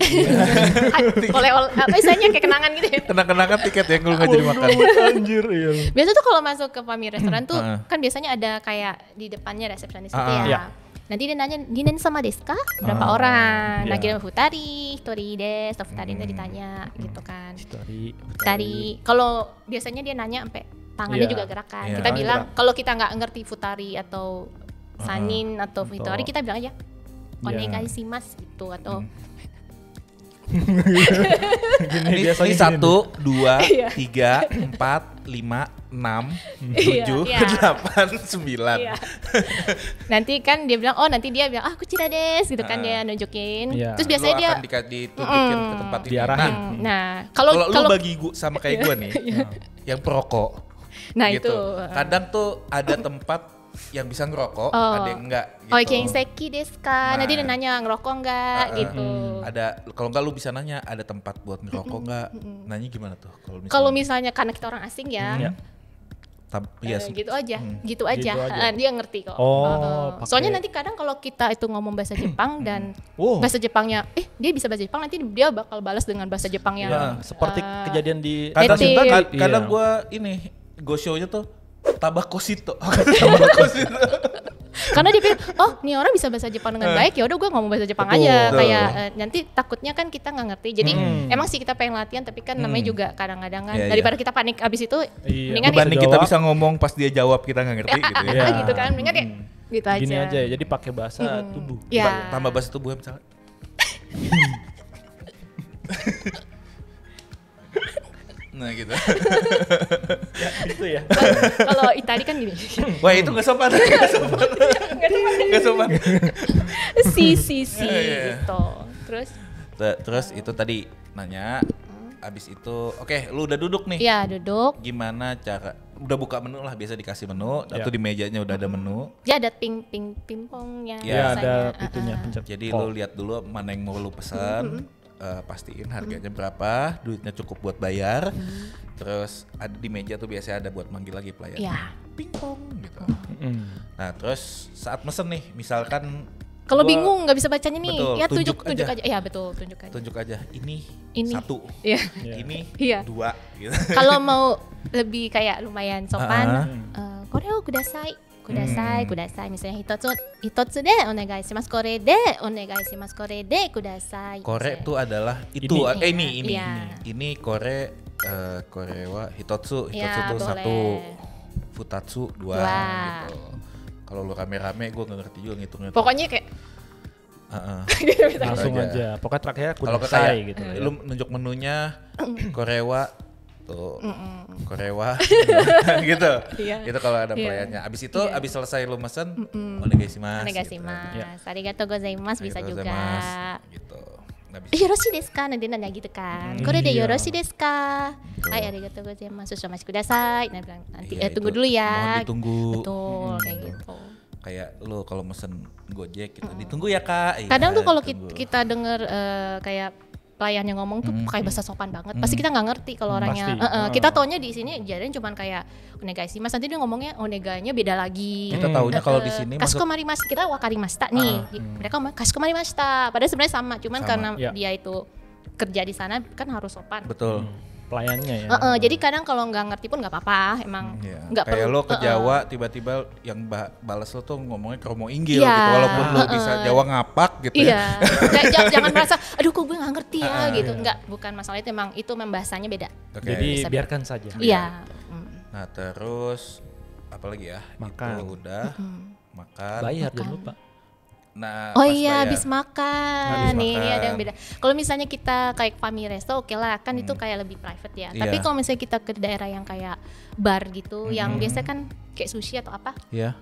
oleh apa istilahnya kayak kenangan gitu ya. Kenang-kenangan tiket yang lu nggak jadi makan. Anjir iya. Biasa tuh kalau masuk ke family restoran tuh Heeh. kan biasanya ada kayak di depannya resepsionis gitu Ah, ya. iya. Nanti dia nanya, "Dinen sama desu ka?" Berapa orang? Nah, Iya. kira futari, hitori desu, futari itu ditanya gitu kan. Tadi Kalau biasanya dia nanya sampai tangannya Iya. juga gerakan. Iya. Kita Tangan bilang gerak. kalau kita nggak ngerti futari atau sanin atau futari, kita bilang aja onegaishimasu gitu atau Ini biasanya gini 1, 2, Iya. 3, 4, 5, 6, Iya, 7, iya. 8, 9. Iya. Nanti kan dia bilang, nanti dia bilang, aku cira des gitu kan, dia nunjukin. Iya. Terus biasanya Lu dia akan ditunjukin ke tempat ini. Diarahin. nah, Kalau kalau lu bagi gua sama kayak gua nih, yang perokok. nah gitu. itu. Kadang tuh ada tempat yang bisa ngerokok, Oh. ada yang enggak gitu. Oh, kayak seki desu ka. Nanti dia nanya ngerokok enggak gitu. Ada kalau enggak lu bisa nanya ada tempat buat ngerokok enggak? Nanya gimana tuh Kalau misalnya karena kita orang asing ya, Iya. iya eh, sih. gitu aja, gitu aja. Gitu aja. Dia ngerti kok. Oh, pakai- Soalnya nanti kadang kalau kita itu ngomong bahasa Jepang dan Oh. bahasa Jepangnya, dia bisa bahasa Jepang, nanti dia bakal balas dengan bahasa Jepang yang Ya, seperti kejadian di Kadang Native. kadang Iya. gua ini go-show-nya tuh tabakosito. Tabakosito. karena dia pikir, nih orang bisa bahasa Jepang dengan baik, ya udah gue ngomong bahasa Jepang Betul. aja. Betul. Kayak nanti takutnya kan kita nggak ngerti. Jadi emang sih kita pengen latihan, tapi kan namanya juga kadang-kadang kan Iya, iya. daripada kita panik abis itu, Iya. mendingan Dibanding Bisa kita jawab. bisa ngomong pas dia jawab kita nggak ngerti gitu ya. Iya. gitu kan, mendingan ya gitu aja. Gini aja ya, jadi pakai bahasa tubuh. Ya. Tambah bahasa tubuhnya misalnya. Nah gitu. Gitu ya. Kalau Itali kan gini. Wah itu nggak sopan. Nggak sopan. Si Iya. gitu. Terus itu tadi nanya. Abis itu, oke, lu udah duduk nih. Iya, duduk. Gimana cara? Udah buka menu lah, biasa dikasih menu. Atau di mejanya udah ada menu. Ya ada pingpongnya. Ya biasanya. ada itunya pencet. Jadi lu lihat dulu mana yang mau lu pesan. Pastiin harganya berapa, duitnya cukup buat bayar. Terus ada di meja tuh biasanya ada buat manggil lagi pelayan. Iya. Pingpong gitu. Nah terus saat mesen nih, misalkan Kalau gua- bingung nggak bisa bacanya nih, Betul, ya tunjuk tunjuk aja. Iya betul, tunjuk aja. tunjuk aja ini Ini. 1, Iya. ini Iya. 2 gitu. Kalau mau lebih kayak lumayan sopan, koreo kudasai. Kudasai. Misalnya hitotsu de onegai shimasu. Kore de onegai shimasu. Kore de kudasai. Kore Misalnya. tuh adalah itu ini. Iya. Ini kore kore wa hitotsu Iya, tuh boleh. 1, futatsu 2 Dua. gitu. Kalau lu rame-rame gue nggak ngerti juga ngitungnya. Pokoknya kayak Langsung Gitu aja. Pokoknya terakhir Kalau kudasai kayak gitu. lu nunjuk menunya korewa tuh korewa gitu. Iya. Itu kalau ada Iya. pelayannya. Abis itu Iya. abis selesai lu mesen onegaishimasu. onegaishimasu. Arigatou gozaimasu bisa Arigatou juga. gozaimasu, gitu. Abis Yoroshi desu ka? Nanti nanya gitu kan. Kore de Iya. yoroshi desu ka? Betul. Hai, arigatou gozaimasu. Shomashi kudasai. Nah, bilang nanti Iya, tunggu itu. dulu ya. Mohon ditunggu. Betul, kayak gitu. Kayak lu kalau mesen Gojek gitu ditunggu ya Kak. Iya, Kadang tuh kalau tunggu. kita denger kayak pelayan yang ngomong tuh kayak bahasa sopan banget. Pasti kita nggak ngerti kalau orangnya. Pasti. Kita taunya di sini jadinya cuman kayak onegaishimasu. Nanti dia ngomongnya oneganya beda lagi. Kita taunya kalau di sini masuk Kasukomarimasu, kita wakarimashita nih. Mereka ngomong kasukomarimasu. Padahal sebenarnya sama, cuman Sama. karena Iya. dia itu kerja di sana kan harus sopan. betul. Pelayannya ya. Jadi kadang kalau nggak ngerti pun nggak apa-apa, emang Iya. nggak Kayak perlu. lo ke Jawa tiba-tiba yang balas lo tuh ngomongnya kromo inggil Iya. gitu walaupun lo bisa Jawa ngapak gitu Iya, ya. Kayak jangan merasa, aduh kok gue nggak ngerti ya gitu. Nggak, bukan masalah itu, emang itu bahasanya beda. Oke. Jadi Bisa- biarkan saja. Iya. Nah terus apa lagi ya? Makan. Itu udah makan. Bayar jangan lupa. Nah, Oh pas iya, bayar. habis makan. Habis Nih, ini makan. ada yang beda. Kalau misalnya kita kayak family resto, oke lah, kan itu kayak lebih private ya. Tapi Iya. kalau misalnya kita ke daerah yang kayak bar gitu, yang biasanya kan kayak sushi atau apa, Iya.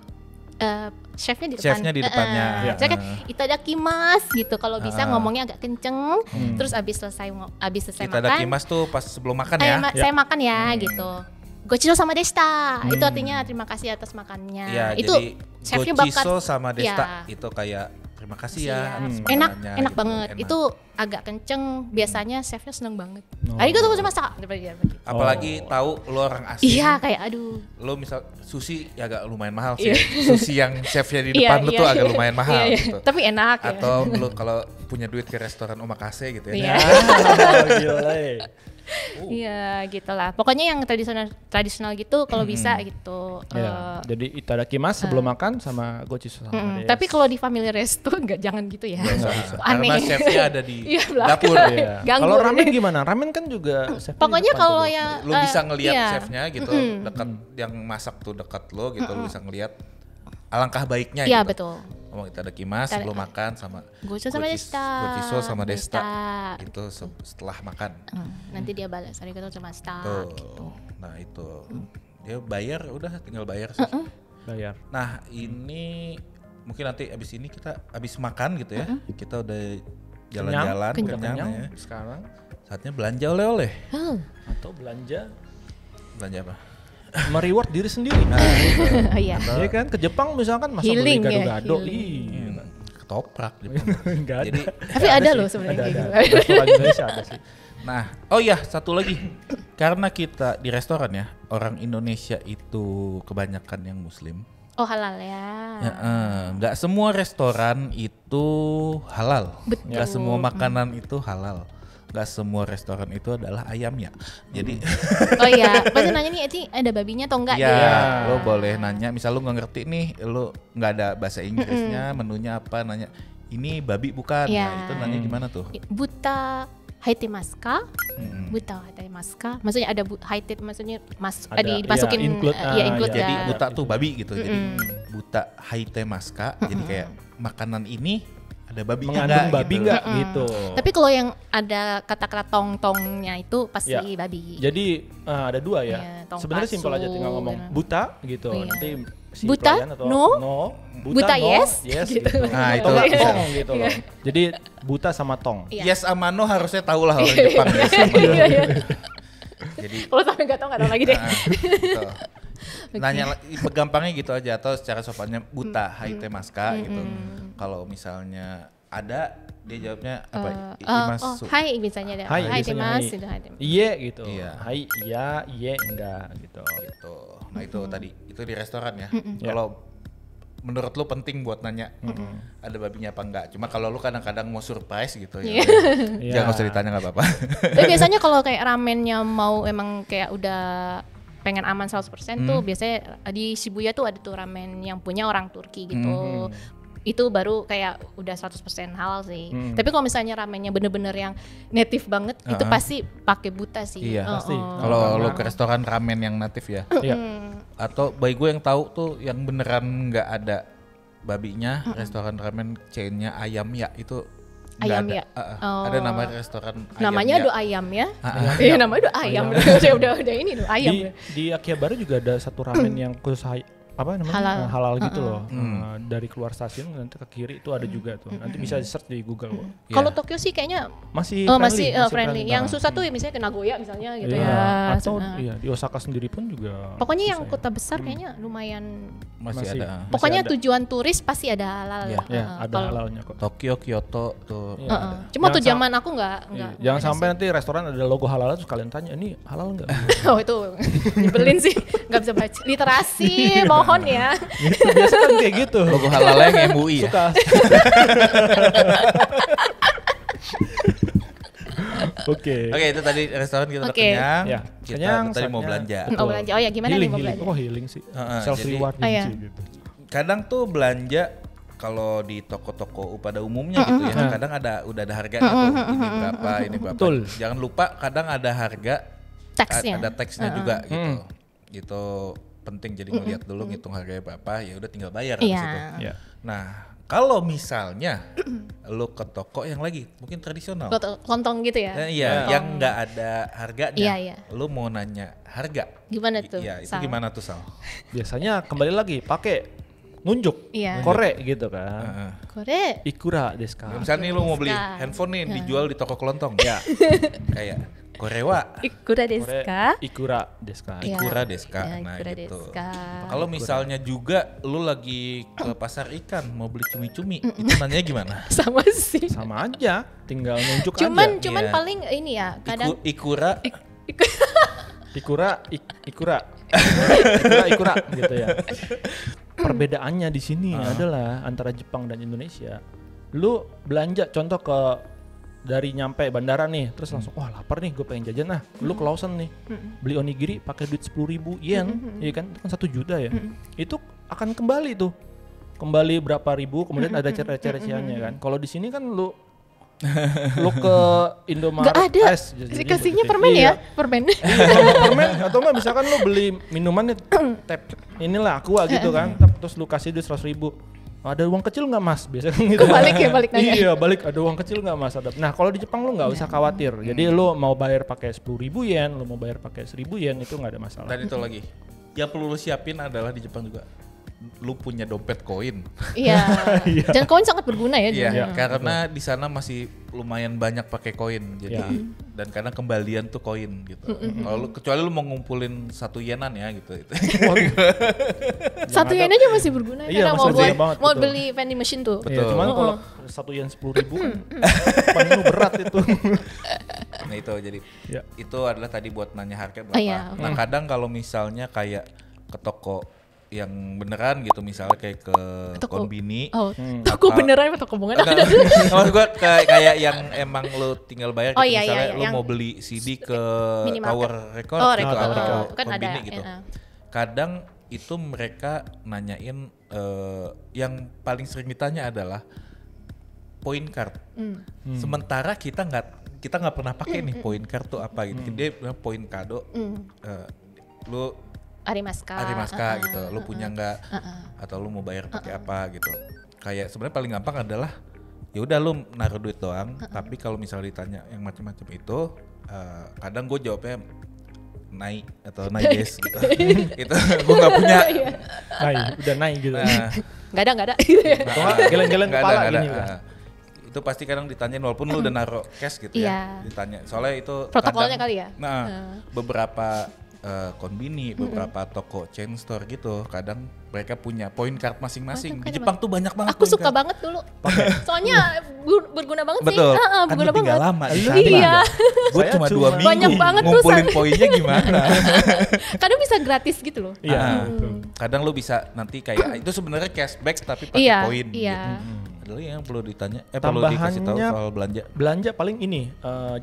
chefnya di depan. Chefnya di depannya. Iya. Saya kan itadakimasu gitu. Kalau bisa ngomongnya agak kenceng. Terus abis selesai Kita ada makan, kimas tuh pas sebelum makan ya. saya makan ya gitu. Gochiso sama deshita. Itu artinya terima kasih atas makannya. Iya, Itu jadi chefnya gochiso sama desta Iya. itu kayak terima kasih Iya. ya. atas Enak, makanannya enak gitu. banget. Enak. Itu agak kenceng. Biasanya chefnya seneng banget. Oh. Arigatou gozaimasu. Apalagi tahu lo orang asing. Iya, kayak aduh. Lo misal sushi ya agak lumayan mahal Iya. sih. Sushi yang chefnya di depan lo tuh agak lumayan mahal Iya, iya. gitu. Tapi enak ya. Atau lo kalau punya duit ke restoran omakase gitu ya. Iya. Gila ya. Iya, gitulah. Pokoknya yang tradisional gitu kalau bisa gitu. Ya, jadi itadakimasu sebelum makan sama gochiso sama desu. Tapi kalau di family resto jangan gitu ya. Nggak usah. Aneh. Karena chefnya ada di Iya, belakang. dapur. Iya. Ganggu. Kalau ramen gimana? Ramen kan juga chefnya di Pokoknya depan kalau tuh. yang Lo bisa ngelihat iya. chefnya gitu dekat yang masak tuh dekat lo gitu lo bisa ngelihat alangkah baiknya Iya, gitu. betul. Ngomong kita ada kimas sebelum makan sama Gochiso sama deshita. gochiso sama desta. Deshita. Itu setelah makan. Nanti dia balas arigatou gozaimashita Tuh. gitu. Nah, itu. Dia bayar udah tinggal bayar sih. Bayar. Nah, ini mungkin nanti abis ini kita abis makan gitu ya. Kita udah jalan-jalan Kenyang. kenyang Kenyang. ya. Sekarang Saatnya belanja oleh-oleh. atau belanja Belanja apa? mereward diri sendiri. Nah, itu. Oh iya. Iya kan ke Jepang misalkan masa Healing beli ya, gado-gado. healing. Ih, Ketoprak gitu. Enggak ada. Jadi Tapi ada loh sebenarnya ada. kayak gitu. Restoran Indonesia ada sih. nah, oh iya satu lagi. Karena kita di restoran ya, orang Indonesia itu kebanyakan yang muslim. Oh, halal ya. Ya, nggak semua restoran itu halal. Betul. Nggak semua makanan itu halal. Nggak semua restoran itu adalah ayamnya. Jadi Oh iya, pasti nanya nih Eti ada babinya atau enggak ya gitu. lo boleh nanya. Misal lo nggak ngerti nih, lo nggak ada bahasa Inggrisnya, menunya apa, nanya ini babi bukan? Iya. Nah, itu nanya gimana tuh? Buta haitemasu ka? Buta haitemasu ka? Maksudnya ada haite, maksudnya Ada, dimasukin iya, include, include iya. Jadi ya. buta tuh babi gitu. Jadi buta haite maska. Jadi kayak makanan ini ada babi mengandung babi gitu. nggak gitu. Tapi kalau yang ada kata-kata tong-tongnya itu pasti babi. Jadi ada 2 ya. Iya, tong Sebenarnya simpel aja, tinggal ngomong buta gitu. Iya. Nanti si Buta? pelayan atau No? buta, Buta, no, yes? gitu. Nah, itu Atau bisa. tong gitu loh. Jadi buta sama tong. Iya. Yes sama no harusnya tahu lah orang Jepang. Yes sama no. Iya. Jadi Kalau sampai nggak tahu lagi deh. gitu. Nanya gampangnya gitu aja atau secara sopannya buta haitemaska gitu. Kalau misalnya ada dia jawabnya apa? Imasu. Hai misalnya ada. Hai, Hai biasanya temas hai. itu hai temas. Iya gitu. Iya. Hai iya, iye enggak gitu. Gitu. Nah itu tadi itu di restoran ya. Kalau menurut lu penting buat nanya ada babinya apa enggak. Cuma kalau lu kadang-kadang mau surprise gitu ya. Iya. Jangan usah ditanya nggak apa-apa. Tapi biasanya kalau kayak ramennya mau emang kayak udah pengen aman 100% tuh biasanya di Shibuya tuh ada tuh ramen yang punya orang Turki gitu. Itu baru kayak udah 100% halal sih. Tapi kalau misalnya ramennya bener-bener yang native banget itu pasti pakai buta sih. Iya, pasti. Kalau lu ke restoran ramen yang natif ya. Iya. Atau bayi gue yang tahu tuh yang beneran nggak ada babinya, restoran ramen chainnya ayam ya itu nggak Ayam ada. ya? Ada namanya restoran ayam Namanya ya. do ayam ya. Iya namanya do ayam. udah ini do ayam. Di Akihabara juga ada satu ramen yang khusus apa namanya halal gitu loh. Dari keluar stasiun nanti ke kiri itu ada juga tuh. Nanti bisa search di Google. Kalau Tokyo sih kayaknya Masih friendly. Yang susah tuh ya misalnya ke Nagoya misalnya gitu ya. Atau di Osaka sendiri pun juga. Pokoknya yang susah ya. kota besar kayaknya lumayan. masih ada. Pokoknya ada. tujuan turis pasti ada halal. Ya, ada Kalau- halalnya kok. Tokyo, Kyoto tuh. Iya. ada. Cuma tuh Jangan zaman aku nggak. Jangan sampai nanti restoran ada logo halal terus kalian tanya ini halal nggak? Oh itu nyebelin sih, nggak bisa baca literasi, mohon ya. Gitu, biasa kan kayak gitu. Logo halalnya yang MUI ya. Suka. Oke. Oke, itu tadi restoran kita udah Oke. kenyang. Ya, Kita kenyang, tadi mau saatnya- belanja. Oh belanja, oh ya gimana nih mau belanja? Oh healing sih. Self jadi- reward Oh, iya. sih gitu. Kadang tuh belanja kalau di toko-toko pada umumnya gitu ya, kadang udah ada harganya tuh, ini berapa. Betul. Jangan lupa kadang ada harga, Teksnya. ada teksnya juga gitu. Gitu penting jadi ngeliat dulu ngitung harganya berapa, ya udah tinggal bayar habis Iya. itu. Ya. Nah, kalau misalnya lu ke toko yang lagi mungkin tradisional, Lontong gitu ya? iya, yang nggak ada harganya, Iya, iya. lu mau nanya harga, Gimana tuh? iya itu Sal? gimana tuh Sal? Biasanya kembali lagi pakai nunjuk, Iya. korek gitu kan. Heeh. Kore. Ikura desu ka? Misalnya nih lu mau beli Deska. handphone nih dijual di toko kelontong, ya kayak Korewa, Ikura desu Korek, ka? ikura desu ka? Iya. Ikura deska, Ya, nah ikura gitu. desu ka. Kalau misalnya juga lu lagi ke pasar ikan mau beli cumi-cumi, itu nanya gimana? Sama sih. Sama aja, tinggal nunjuk Cuman aja. Iya. paling ini ya kadang Ikura, Ikura, ikura, ikura gitu ya. Perbedaannya di sini adalah antara Jepang dan Indonesia. Lu belanja contoh ke dari nyampe bandara nih, terus langsung wah lapar nih, gue pengen jajan nah. Lu ke Lawson nih, beli onigiri pakai duit 10.000 yen, iya kan? Itu kan 1 juta ya. Itu akan kembali tuh, kembali berapa ribu, kemudian ada receh-recehannya kan. Kalau di sini kan lu ke Indomaret nggak ada. jadi Dikasihnya begitu. permen Iya. ya, permen. Permen atau enggak misalkan lu beli minuman nih tap inilah aqua gitu kan, terus lu kasih duit 100.000. Ada uang kecil nggak mas? Biasanya kan gitu. Balik ya, balik nanya. Iya balik, ada uang kecil nggak mas? Nah kalau di Jepang lu nggak usah khawatir. Jadi lu mau bayar pakai 10.000 yen, lu mau bayar pakai 1.000 yen itu nggak ada masalah. dan itu lagi. Yang perlu lu siapin adalah di Jepang juga, lu punya dompet koin. Iya. Dan koin sangat berguna ya. Iya, Jun. karena di sana masih lumayan banyak pakai koin, jadi Iya. dan kadang kembalian tuh koin gitu. Kalau lu kecuali lu mau ngumpulin 1 yenan ya gitu. Satu yen aja masih berguna. Iya, Karena masih mau buat berguna banget, mau betul. beli vending machine tuh. Iya, Betul. cuman kalau 1 yen 10.000 kan penuh berat itu. Nah itu jadi Ya. itu adalah tadi buat nanya harga berapa. Iya. Nah kadang kalau misalnya kayak ke toko yang beneran gitu, misalnya kayak ke Toko. Konbini. Oh, toko beneran apa toko bunga? Enggak, maksud gue kayak yang emang lu tinggal bayar gitu, Oh, iya, misalnya iya, lu yang mau beli CD ke minimarket. Tower Record Oh, gitu Record. atau Oh, kan ada, Konbini gitu. iya. Kadang itu mereka nanyain yang paling sering ditanya adalah point card. Sementara kita nggak pernah pakai nih point card tuh apa gitu. Dia bilang point kado. Lu Arimaska gitu, lu punya nggak atau lu mau bayar pakai apa gitu. Kayak sebenarnya paling gampang adalah ya udah lu naruh duit doang. Tapi kalau misalnya ditanya yang macam-macam itu, kadang gue jawabnya naik atau naik guys gitu. Itu gue nggak punya. Udah naik gitu. Nggak ada gitu ya. Geleng-geleng Nggak kepala ada. gini kan. Itu pasti kadang ditanyain walaupun lu udah naruh cash gitu ya. Ditanya. Soalnya itu protokolnya kadang, kali ya. Nah, beberapa konbini, beberapa toko chain store gitu, kadang mereka punya point card masing-masing. Di Jepang tuh banyak banget. Aku point suka card. banget dulu. Soalnya berguna banget Betul. sih. Kan Berguna lu tinggal banget. lama di sana. Iya. Gue Saya cuma 2 cuma- minggu Banyak banget tuh, ngumpulin saya. poinnya gimana. Kadang bisa gratis gitu loh. Iya. Kadang lu bisa nanti kayak itu sebenarnya cashback tapi pakai Iya, poin. iya. Gitu. Adalah yang perlu ditanya, perlu dikasih tahu Tambahannya, soal belanja. Belanja paling ini,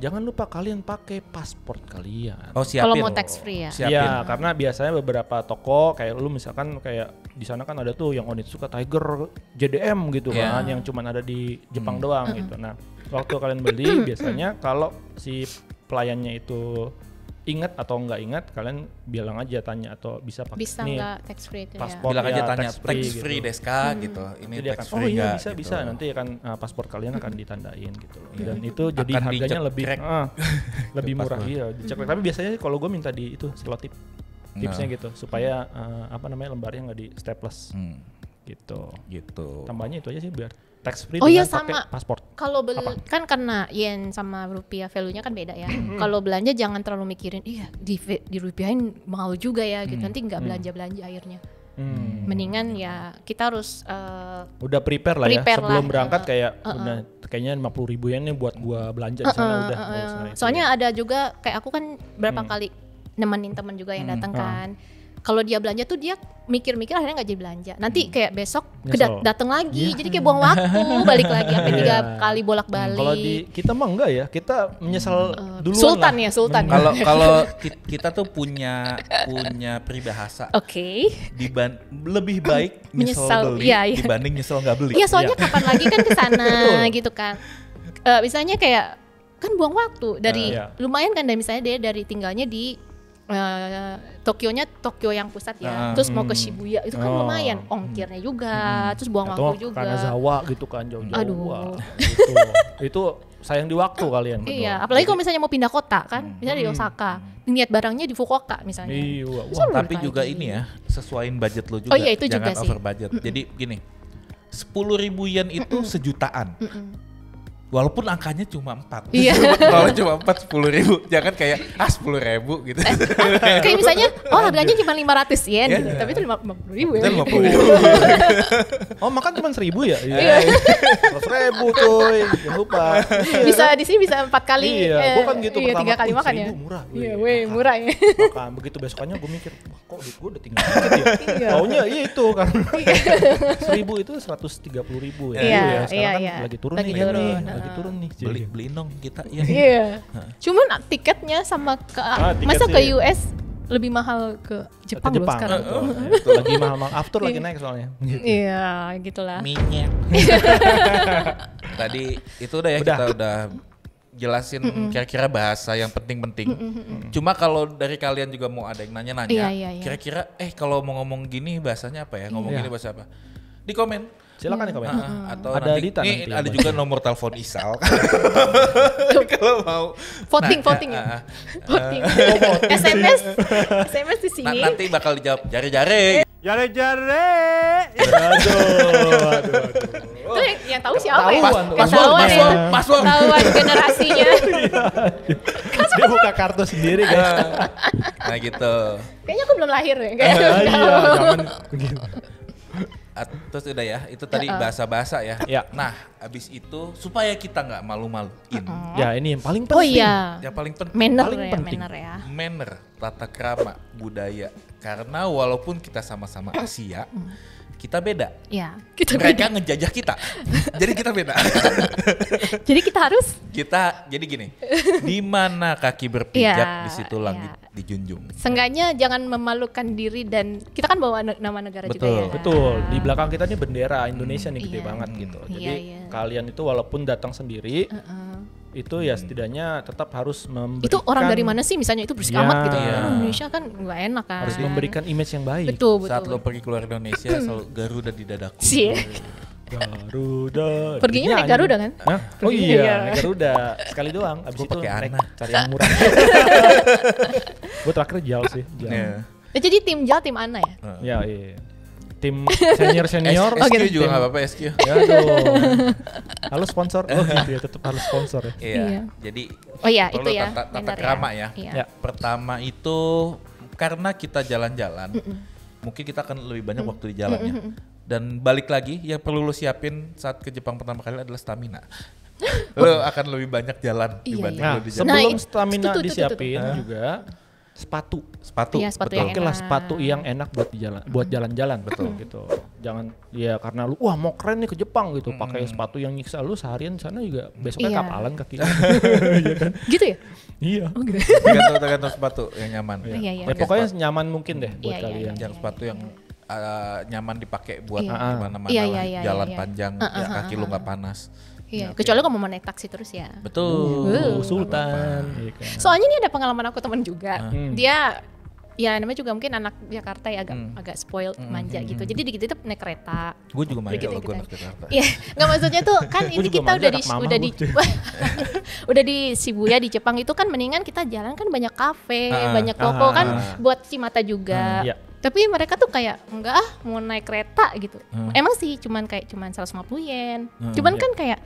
jangan lupa kalian pakai paspor kalian. Oh siapin. Kalau mau tax free ya. Siapin. Iya, karena biasanya beberapa toko kayak lu misalkan kayak di sana kan ada tuh yang Onitsuka Tiger JDM gitu Iya. kan, yang cuman ada di Jepang doang gitu. Nah, waktu kalian beli biasanya kalau si pelayannya itu ingat atau nggak ingat, kalian bilang aja, tanya atau bisa pakai Bisa nih nggak tax free itu ya. paspor. Bilang aja ya, tanya tax tax free free gitu. deska gitu. Ini Jadi dia tax akan, free oh iya nggak bisa gitu. bisa, nanti akan paspor kalian akan ditandain gitu loh. Dan itu Akan jadi harganya lebih dicekrek. lebih Ke murah, paspor. iya dicekrek. Tapi biasanya kalau gue minta di itu selotip tipsnya gitu supaya apa namanya lembarnya nggak di staples gitu. Gitu. Tambahnya itu aja sih biar tax free Oh iya, dengan pakai sama. paspor. Kalau Apa? kan karena yen sama rupiah value-nya kan beda ya. Kalau belanja jangan terlalu mikirin, iya di rupiahin mahal juga ya gitu. Nanti nggak belanja akhirnya. Mendingan ya kita harus Udah prepare lah ya Prepare sebelum lah. berangkat kayak udah kayaknya 50.000 yen nih buat gua belanja di sana udah. nggak usah itu. soalnya ada juga kayak aku kan berapa kali nemenin temen juga yang datang kan. Kalau dia belanja tuh dia mikir-mikir akhirnya nggak jadi belanja. Nanti kayak besok Nyesel. datang lagi, jadi kayak buang waktu, balik lagi sampai 3 kali bolak-balik. Kalau di kita mah enggak ya, kita menyesal duluan Sultan lah. ya, Sultan. Kalau kita tuh punya peribahasa Oke. lebih baik nyesel Menyesal, beli iya, iya. dibanding nyesel nggak beli. Iya, soalnya kapan lagi kan ke sana gitu kan. Misalnya kayak kan buang waktu dari Iya. lumayan kan, dan misalnya dia dari tinggalnya di Tokyo yang pusat ya, terus mau ke Shibuya itu kan lumayan ongkirnya juga, terus buang Atau waktu juga. Kanazawa gitu kan jauh-jauh. Aduh. Wah, gitu. Itu sayang di waktu kalian. Iya, betul. apalagi kalau misalnya mau pindah kota kan, misalnya di Osaka, niat barangnya di Fukuoka misalnya. Iya, Terus wah. lu Tapi balik juga lagi. ini ya, sesuaiin budget lo juga. Oh iya, itu jangan juga sih. over budget. Jadi gini, 10.000 yen itu sejutaan. Walaupun angkanya cuma 4. Iya. Kalau cuma 4, 10.000. Jangan kayak 10.000 gitu. Kayak misalnya, oh harganya cuma 500 yen Iya. gitu, tapi itu 50.000 ya. Itu 50.000. Oh, makan cuma 1.000 ya? Iya. 100.000 cuy, jangan lupa. Bisa di sini bisa 4 kali. Iya, gua kan gitu iya, pertama. 3 kali makan ya. 1.000 murah. Iya, weh, murah ya. Makan begitu besokannya gue mikir, wah kok duit gue udah tinggal dikit ya. Iya. Taunya iya itu kan. 1.000 itu 130.000 ya. Iya, Dulu ya. Sekarang iya, kan iya. lagi turun Lagi nih. turun, Lagi turun nih. Beliin dong kita ya. Iya. Cuman tiketnya sama ke tiket masa ke sih. US lebih mahal ke Jepang, loh sekarang. Betul. Lagi mahal-mahal. After lagi naik soalnya. Gitu. Iya, gitulah. Minyak. Tadi itu udah ya, kita udah jelasin kira-kira bahasa yang penting-penting. Cuma kalau dari kalian juga mau ada yang nanya-nanya, Iya, iya, iya. kira-kira kalau mau ngomong gini bahasanya apa ya? Ngomong Iya. gini bahasa apa? Di komen. Silakan nih komen. Atau Ada nanti, Dita nih nanti ada yang juga nomor telepon Isal. Kalau mau Voting, nanya, voting ya? Voting. SMS di sini. nanti bakal dijawab jare-jare. Jare-jare. Aduh. Itu yang tahu siapa ya? Tahuan tuh. Ketahuan ya. Password. Ketahuan generasinya. Dia buka kartu sendiri guys. Nah gitu. Kayaknya aku belum lahir ya. Iya, jangan begitu. Terus udah ya, itu tadi bahasa-bahasa ya. Ya. Nah, abis itu supaya kita nggak malu-maluin. Ya ini yang paling penting. Oh iya. Yang paling penting Manner Paling ya, penting. manner ya. manner, tata krama, budaya. Karena walaupun kita sama-sama Asia, kita beda. Iya. Kita Mereka beda. ngejajah kita. Jadi kita beda. Jadi kita harus Jadi gini, di mana kaki berpijak, Iya, di situ langit dijunjung. seenggaknya jangan memalukan diri, dan kita kan bawa nama negara juga ya. Betul, di belakang kita nih bendera Indonesia nih gede Iya. banget gitu. Iya, Jadi iya. kalian itu walaupun datang sendiri, itu ya setidaknya tetap harus memberikan. Itu orang dari mana sih misalnya, itu bersih Ya. amat gitu. Iya. Indonesia kan nggak enak kan. Harus memberikan image yang baik. Betul, betul. Saat lo pergi keluar Indonesia, selalu Garuda di dadaku. Cie. Garuda. Perginya naik Garuda kan? Hah? Oh Perginya, iya, iya. naik Garuda sekali doang. Abis Gua itu pakai naik Ana. cari yang murah. Gue terakhir Jal sih. Jal. Iya. Jadi tim Jal, tim Ana ya? Ya iya. Tim senior SQ gitu. juga nggak apa-apa SQ. Ya dong. Halo sponsor. Oh gitu ya, tetap harus sponsor ya. Iya. Iya. Jadi Oh iya, perlu itu ya. tata Vendor krama ya. Iya. Ya. Pertama itu karena kita jalan-jalan, mungkin kita akan lebih banyak waktu di jalannya. Dan balik lagi, yang perlu lu siapin saat ke Jepang pertama kali adalah stamina. Lu akan lebih banyak jalan Iya, dibanding Nah, lu di jalan. sebelum Nah, stamina tuh. disiapin juga sepatu. Sepatu, Iya, sepatu betul. yang Oke lah enak. sepatu yang enak buat di jalan, buat jalan-jalan betul gitu. Jangan ya karena lu wah mau keren nih ke Jepang gitu, pakai sepatu yang nyiksa lu seharian sana juga besoknya Iya. kapalan kaki. Gitu ya? Iya. Tergantung sepatu yang nyaman. Iya, iya. Ya pokoknya nyaman mungkin deh buat Iya, iya, kalian. Yang sepatu yang nyaman dipakai buat Iya. mana-mana Iya, lah, iya, jalan iya. panjang, ya, kaki lu nggak panas. Iya, kecuali kamu mau naik taksi terus ya. Betul. Sultan. Iya kan. Soalnya ini ada pengalaman aku teman juga. Hmm. Dia ya namanya juga mungkin anak Jakarta ya agak spoiled manja gitu. Jadi dikit itu naik kereta. Gue juga manja Begitu kalau gue gitu. anak Jakarta. Iya, nggak maksudnya tuh kan Gua ini juga kita manja, udah di anak mama udah di gua. udah di Shibuya di Jepang itu kan mendingan kita jalan kan banyak kafe, banyak toko kan buat si mata juga. Iya. Tapi mereka tuh kayak enggak mau naik kereta gitu. Emang sih cuman 150 yen. Cuman kan kayak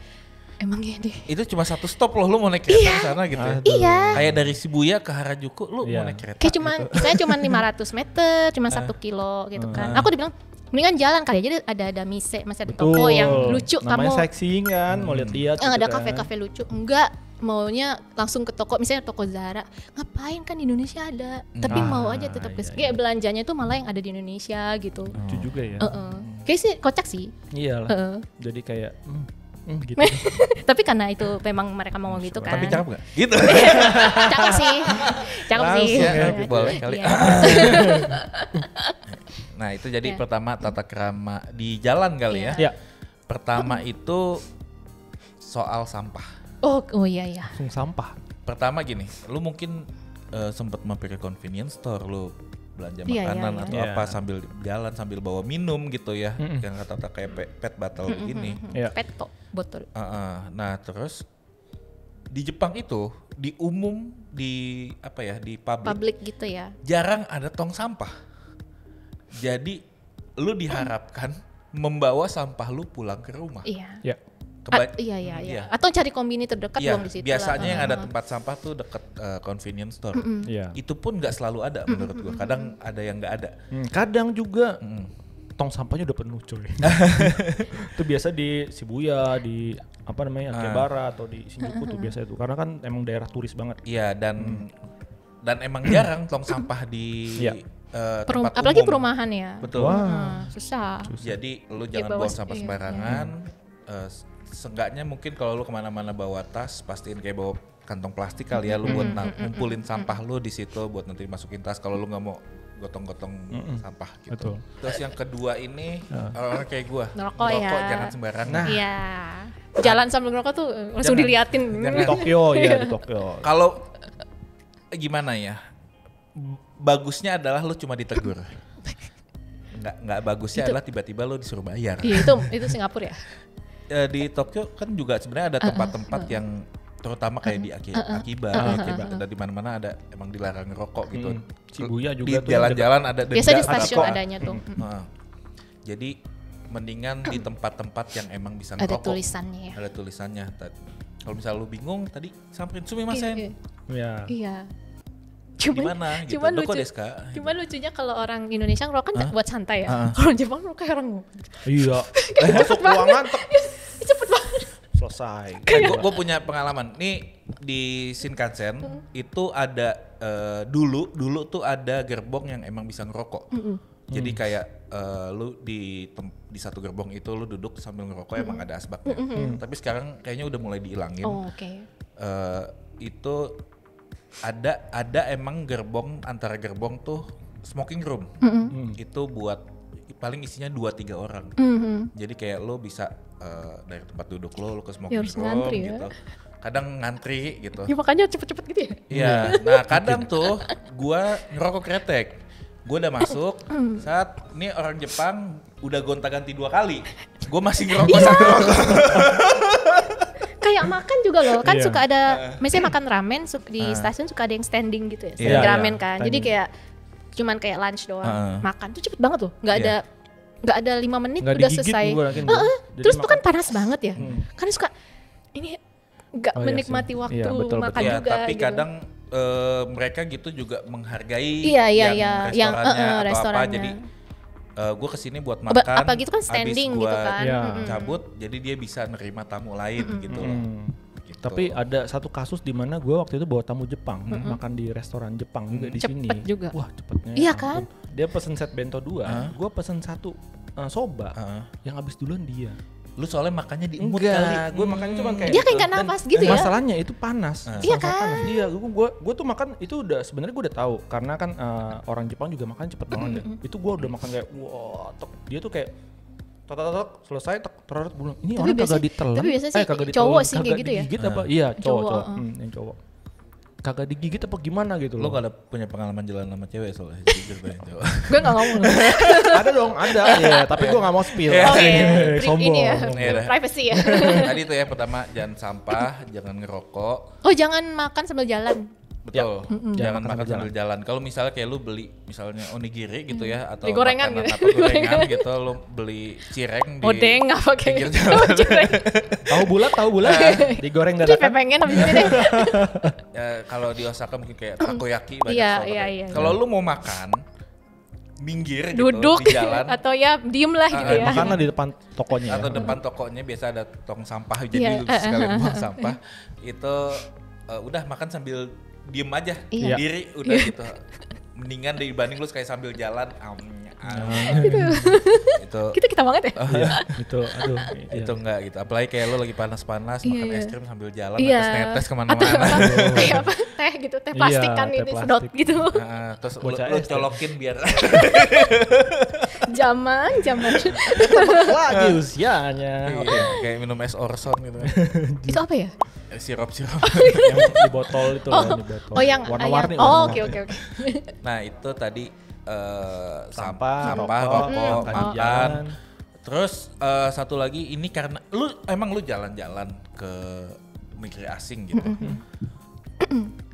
emang ya deh. Itu cuma satu stop loh, lu mau naik kereta ke sana gitu. ya. Iya. Kayak dari Shibuya ke Harajuku, lu Iya. mau naik kereta. Kayak cuman saya cuman 500 meter, cuman 1 kilo gitu kan. Aku dibilang mendingan jalan kali aja ada mise, masih ada toko yang lucu Namanya kamu. sightseeing kan, mau lihat-lihat Yang gitu ada kan. kafe-kafe lucu. Enggak, maunya langsung ke toko, misalnya toko Zara. Ngapain kan di Indonesia ada. Tapi mau aja tetap ke iya, kayak belanjanya tuh malah yang ada di Indonesia gitu. Lucu juga ya. Kayak sih kocak sih. Iyalah. Jadi kayak gitu. Tapi karena itu memang mereka mau gitu kan. Tapi cakep gak? Gitu. Cakep sih. Cakep sih. Langsung ya, Iya. boleh kali. Iya. Nah itu jadi Iya. pertama tata krama di jalan kali ya. Ya, Pertama itu soal sampah. Oh iya iya. langsung sampah. Pertama gini, lu mungkin sempat mampir ke convenience store, lu belanja Iya, makanan iya, atau iya. apa sambil jalan sambil bawa minum gitu ya, yang kata-kata kayak pet bottle begini. Iya. Peto botol. Nah terus di Jepang itu di umum di apa ya di Public gitu ya. jarang ada tong sampah. Jadi lu diharapkan membawa sampah lu pulang ke rumah. Iya. Ya. Iya. Iya. Atau cari kombini terdekat Iya, dong di situ. biasanya lah. yang ada tempat sampah tuh deket convenience store. Iya. Itu pun nggak selalu ada menurut gua. Kadang ada yang nggak ada. Kadang juga tong sampahnya udah penuh coy. Itu biasa di Shibuya, di apa namanya Akihabara atau di Shinjuku tuh biasa itu. Karena kan emang daerah turis banget. Iya dan emang jarang tong sampah di Iya. tempat Apalagi umum. perumahan ya. Betul. Susah. Jadi lu Ya, jangan bawa buang sampah iya, sembarangan. Seenggaknya mungkin kalau lu kemana-mana bawa tas, pastiin kayak bawa kantong plastik kali ya, lu buat ngumpulin sampah lu di situ buat nanti masukin tas kalau lu nggak mau gotong-gotong sampah gitu. Betul. Terus yang kedua ini orang kayak gua, Ngerokok ya. jangan sembarangan. Nah. Iya. Jalan sambil ngerokok tuh langsung Jangan. diliatin. Di Tokyo ya, di Tokyo. Kalau gimana ya? Bagusnya adalah lu cuma ditegur. Nggak bagusnya adalah tiba-tiba lu disuruh bayar. Iya itu Singapura ya. Di Tokyo kan juga sebenarnya ada tempat-tempat yang terutama kayak di Akiba, dan di mana-mana ada emang dilarang ngerokok gitu. Shibuya juga di tuh jalan-jalan ada denda Biasa di stasiun rokok. adanya tuh. Nah, jadi mendingan di tempat-tempat yang emang bisa Ada ngerokok. tulisannya ya. Ada tulisannya. Kalau misalnya lu bingung tadi samperin sumimasen. Iya. Ya. Iya. Gimana gitu. Cuman Doko lucu. desu ka? Cuman lucunya kalau orang Indonesia ngerokok kan buat santai ya. Kalau Jepang ngerokok kayak orang Iya. Masuk ruangan cepet banget. selesai. Gue punya pengalaman. Nih di Shinkansen itu ada dulu tuh ada gerbong yang emang bisa ngerokok. Jadi kayak lu di satu gerbong itu lu duduk sambil ngerokok emang ada asbaknya. Tapi sekarang kayaknya udah mulai dihilangin. Oh, oke. Itu ada emang gerbong, antara gerbong tuh smoking room. Itu buat paling isinya 2-3 orang. Jadi kayak lo bisa dari tempat duduk lo ke smoking Ya, harus room ngantri ya. gitu. Kadang ngantri gitu. Ya makanya cepet-cepet gitu ya. Iya. Nah kadang tuh gua ngerokok kretek. Gua udah masuk saat ini orang Jepang udah gonta-ganti 2 kali. Gue masih ngerokok sambil rokok. Kayak makan juga loh, kan Iya. suka ada, misalnya makan ramen di stasiun suka ada yang standing gitu ya, standing Iya, ramen iya, kan. Jadi standing. kayak cuman kayak lunch doang, makan tuh cepet banget loh, nggak ada 5 menit Nggak udah digigit selesai. juga lagi, jadi Terus tuh makan. kan panas banget ya, kan suka ini nggak Oh, iya menikmati sih. waktu Iya, betul, makan Ya, juga. tapi gitu. kadang mereka gitu juga menghargai Iya, restorannya yang atau apa. restorannya. Jadi gue kesini buat makan. Apa gitu kan standing abis gitu gua kan. Iya. cabut, jadi dia bisa nerima tamu lain gitu loh. Gitu. Tapi ada satu kasus di mana gue waktu itu bawa tamu Jepang makan di restoran Jepang juga di sini. Cepet juga. Wah cepetnya. Iya ya ampun. kan? Dia pesen set bento 2, gue pesen 1 soba. Yang habis duluan dia. Lu soalnya makannya di emut kali. Gue makannya cuma kayak. Dia kayak nggak Dan nafas gitu ya. Masalahnya itu panas. Iya Sama-sama kan? panas. Iya, gue tuh makan itu udah sebenarnya gue udah tahu karena kan orang Jepang juga makan cepet banget ya. Itu gue udah makan kayak wah, dia tuh kayak tok selesai terorot bulan. Ini Tapi orang kagak biasanya- ditelan. tapi biasanya sih kagak cowok ditelan, sih kayak kagak gitu ya. digigit apa? Iya, Cowok, cowok. Yang cowok. Kagak digigit apa gimana gitu Lu loh. gak ada punya pengalaman jalan sama cewek soalnya. Jadi gue pengen jawab. Gue nggak ngomong. Ada dong, ada. Iya, tapi gue gak mau spill. Oke, Sombong. ini ya, Iya dah. privacy ya. Tadi itu ya pertama, jangan sampah, jangan ngerokok. Oh jangan makan sambil jalan. Betul. Jangan makan makan sambil sambil jalan. Kalau misalnya kayak lu beli misalnya onigiri gitu ya atau Beli gorengan makanan gitu. apa gorengan gitu, lu beli cireng di Odeng nggak pakai pinggir gitu. jalan. Tahu bulat digoreng Jadi dadakan. pengen habis ini deh. Ya, kalau di Osaka mungkin kayak takoyaki banyak. Iya, soalnya. iya, iya. Kalau lu mau makan minggir Duduk gitu di jalan atau ya diem lah gitu ya. Makanlah di depan tokonya. atau ya. depan tokonya biasa ada tong sampah jadi Iya, lu sekalian buang sampah itu udah makan sambil diem aja Iya. diri udah gitu mendingan dibanding lu kayak sambil jalan itu Kita banget ya. Iya, itu aduh. Iya. itu enggak gitu apalagi kayak lu lagi panas-panas makan Iya. es krim sambil jalan Iya. netes Atau kemana-mana kayak apa teh gitu, teh plastik kan teh ini plastik. sedot gitu. Nah, terus Bocah lu es, colokin biar Zaman. Lagi usianya. iya, kayak minum es Orson gitu Itu apa ya? sirup Yang di botol itu loh, di botol. Oh yang warna-warni. Oh warna-warni. oke. nah itu tadi Sampah, rokok, makan di makan. jalan. Terus satu lagi ini karena lu jalan-jalan ke negeri asing gitu.